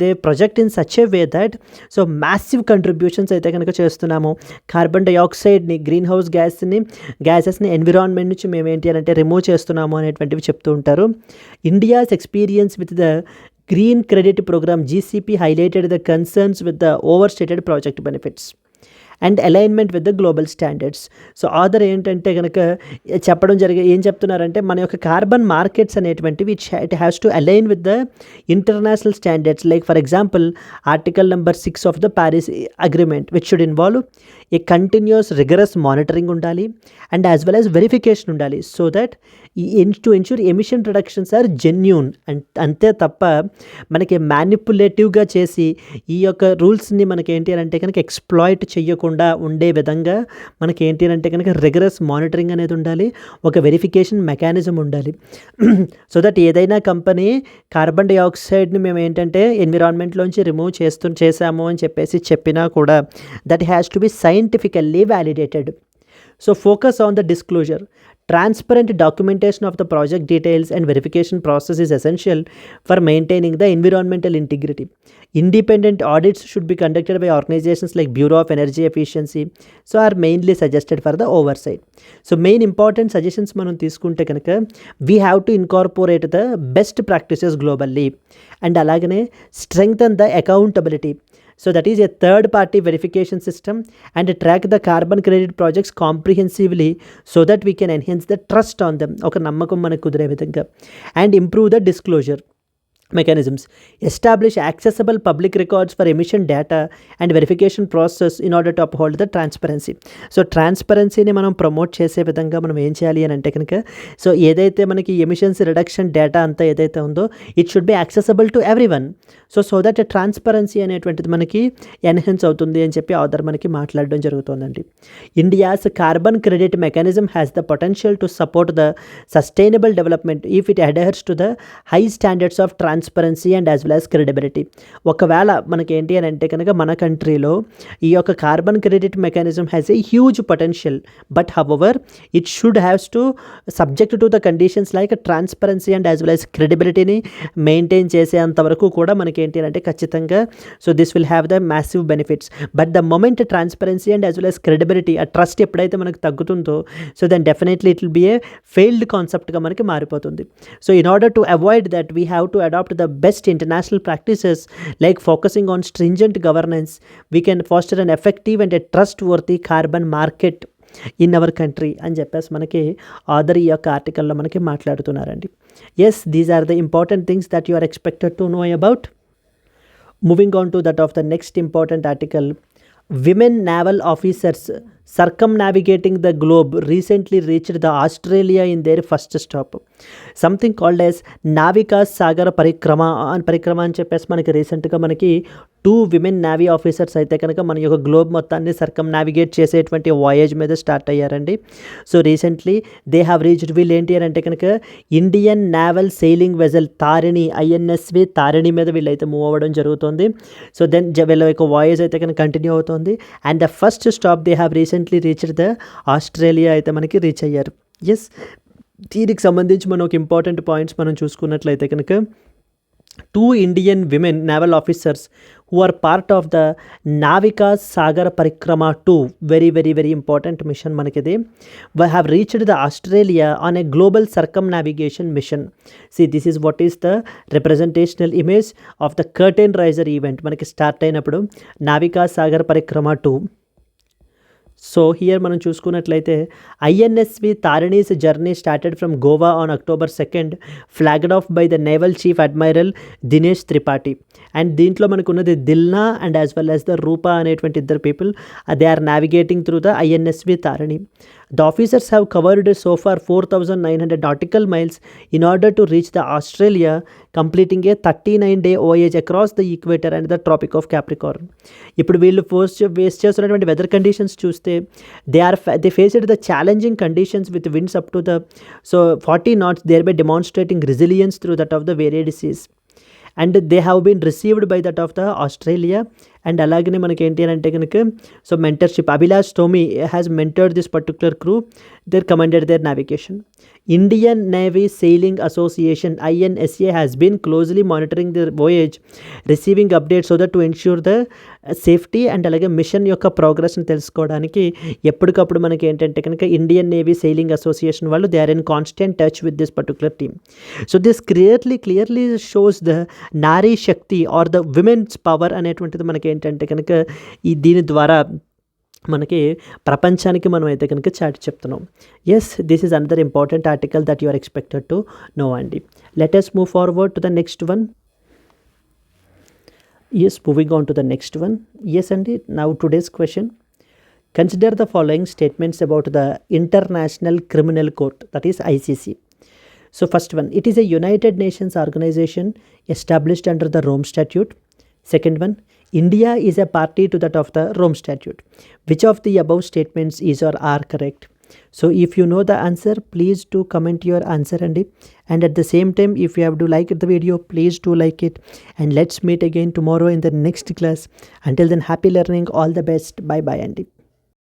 they project in such a way that so massive contributions అయితే కనుక చేస్తున్నాము. కార్బన్ డైఆక్సైడ్ని, గ్రీన్ హౌస్ గ్యాసెస్ని ఎన్విరాన్మెంట్ నుంచి మేము ఏంటి అని అంటే రిమూవ్ చేస్తున్నాము అనేటువంటివి చెప్తూ ఉంటారు. India's experience with the Green Credit Program GCP highlighted the concerns with the overstated project benefits and alignment with the global standards. So author ఏంటంటే కనుక ఏం చెప్తున్నారంటే, మన యొక్క కార్బన్ మార్కెట్స్ అనేటువంటివి it has to align with the international standards. Like for example article number 6 of the Paris agreement which should involve a continuous rigorous monitoring ఉండాలి and as well as verification ఉండాలి. So that to ensure emission reductions are genuine. అంతే తప్ప మనకి మ్యానిపులేటివ్గా చేసి ఈ యొక్క రూల్స్ని మనకి ఏంటి అని అంటే కనుక ఎక్స్ప్లాయిట్ చేయకుండా ఉండే విధంగా మనకి ఏంటి అంటే కనుక రిగరస్ మానిటరింగ్ అనేది ఉండాలి, ఒక వెరిఫికేషన్ మెకానిజం ఉండాలి. సో దట్ ఏదైనా కంపెనీ కార్బన్ డైఆక్సైడ్ని మేము ఏంటంటే ఎన్విరాన్మెంట్లోంచి రిమూవ్ చేసాము అని చెప్పినా కూడా that has to be scientifically validated. So focus on the disclosure. Transparent documentation of the project details and verification process is essential for maintaining the environmental integrity. Independent audits should be conducted by organizations like Bureau of Energy Efficiency, so are mainly suggested for the oversight. So main important suggestions మనం తీసుకుంటే కనుక, we have to incorporate the best practices globally and అలాగనే strengthen the accountability. So that is a third party verification system and track the carbon credit projects comprehensively so that we can enhance the trust on them. ఒక నమ్మకం మనకు కుదిరే విధంగా. And improve the disclosure. mechanisms. Establish accessible public records for emission data and verification process in order to uphold the transparency. So ట్రాన్స్పరెన్సీని మనం promote చేసే విధంగా మనం ఏం చేయాలి అని అంటే కనుక సో ఏదైతే మనకి ఎమిషన్స్ రిడక్షన్ డేటా అంతా ఏదైతే ఉందో it should be accessible to every one. So that transparency అనేటువంటిది మనకి ఎన్హాన్స్ అవుతుంది అని చెప్పి ఆథర్ మనకి మాట్లాడడం జరుగుతుందండి. India's carbon credit mechanism has the potential to support the sustainable development if it adheres to the high standards of transparency and as well as credibility. ఒకవేళ మనకి ఏంటి అని అంటే కనుక మన కంట్రీలో ఈ యొక్క carbon credit mechanism has a huge potential, but however it should haves to subject to the conditions like transparency and as well as క్రెడిబిలిటీని మెయింటైన్ చేసేంత వరకు కూడా మనకి ఏంటి అంటే ఖచ్చితంగా so this will have the massive benefits. But the moment transparency and as well as credibility ఆ trust ఎప్పుడైతే మనకు తగ్గుతుందో so then definitely it will be a failed కాన్సెప్ట్గా మనకి మారిపోతుంది. So in order to avoid that we have to adopt the best international practices like focusing on stringent governance. We can foster an effective and a trustworthy carbon market in our country అని చెప్పేసి మనకి author ఈ యొక్క ఆర్టికల్లో మనకి మాట్లాడుతున్నారండి. Yes, these are the important things that you are expected to know about. Moving on to that of the next important article. Women naval officers circumnavigating the globe recently reached the Australia in their first stop. Something called as Navika Sagar Parikrama అని చెప్పేసి మనకి రీసెంట్గా మనకి 2 women navy officers అయితే కనుక మన యొక్క globe మొత్తాన్ని సర్కమ్ నావిగేట్ చేసేటువంటి వాయేజ్ మీద స్టార్ట్ అయ్యారండి. So recently they have reached, వీళ్ళు ఏంటి అని అంటే కనుక Indian naval sailing vessel Tarini INSV Tarini మీద వీళ్ళైతే మూవ్ అవ్వడం జరుగుతుంది. సో దెన్ వీళ్ళ యొక్క వాయేజ్ అయితే కనుక కంటిన్యూ అవుతుంది. And the first stop they have recently reached the Australia అయితే మనకి రీచ్ అయ్యారు. ఎస్, దీనికి సంబంధించి మనం ఒక ఇంపార్టెంట్ పాయింట్స్ మనం చూసుకున్నట్లయితే కనుక 2 Indian women naval officers who are part of the Navika Sagar Parikrama 2, very important mission manakide, have reached the Australia on a global circumnavigation mission. See, this is what is the representational image of the curtain raiser event మనకి start అయినప్పుడు Navika Sagar Parikrama 2. So here మనం చూసుకున్నట్లయితే INSV Tarini's journey started from Goa on October 2nd, flagged off by the naval chief admiral Dinesh Tripathi. And దీంట్లో మనకు ఉన్నది Dilna and as well as the Rupa అనేటువంటి ఇద్దరు people, they are navigating through the INSV Tarini. The officers have covered so far 4,900 nautical miles in order to reach the Australia, completing a 39-day voyage across the equator and the Tropic of Capricorn. ఇప్పుడు వీళ్ళు face చేస్తున్నటువంటి weather conditions చూస్తే they faced the challenging conditions with winds up to the 40 knots, thereby demonstrating resilience through that of the varied seas. And they have been received by that of the Australia. అండ్ అలాగనే మనకి ఏంటి అని అంటే కనుక so mentorship Abhilash Tomy has mentored this particular crew, their commanded their navigation. Indian navy sailing association INSA has been closely monitoring the voyage, receiving updates so that to ensure the safety and అలాగే mission యొక్క ప్రోగ్రెస్ని తెలుసుకోవడానికి ఎప్పటికప్పుడు మనకి ఏంటంటే కనుక Indian navy sailing association వాళ్ళు they are in constant touch with this particular team. So this clearly shows the Nari Shakti are the women's power అనేటువంటిది మనకి ఏంటంటే కనుక దీని ద్వారా మనకి ప్రపంచానికి మనం అయితే కనుక చాటి చెప్తున్నాం. Yes, this is another important article that you are expected to know అండి. Let us move forward to the next one. Yes, moving on to the next one. Yes అండి, now today's question. Consider the following statements about the International Criminal Court, that is ICC. So first one, it is a United Nations organization established under the Rome Statute. Second one, India is a party to that of the Rome Statute. Which of the above statements is or are correct? So if you know the answer, please do comment your answer and at the same time, if you have to like the video, please do like it, and let's meet again tomorrow in the next class. Until then, happy learning, all the best, bye bye Andy.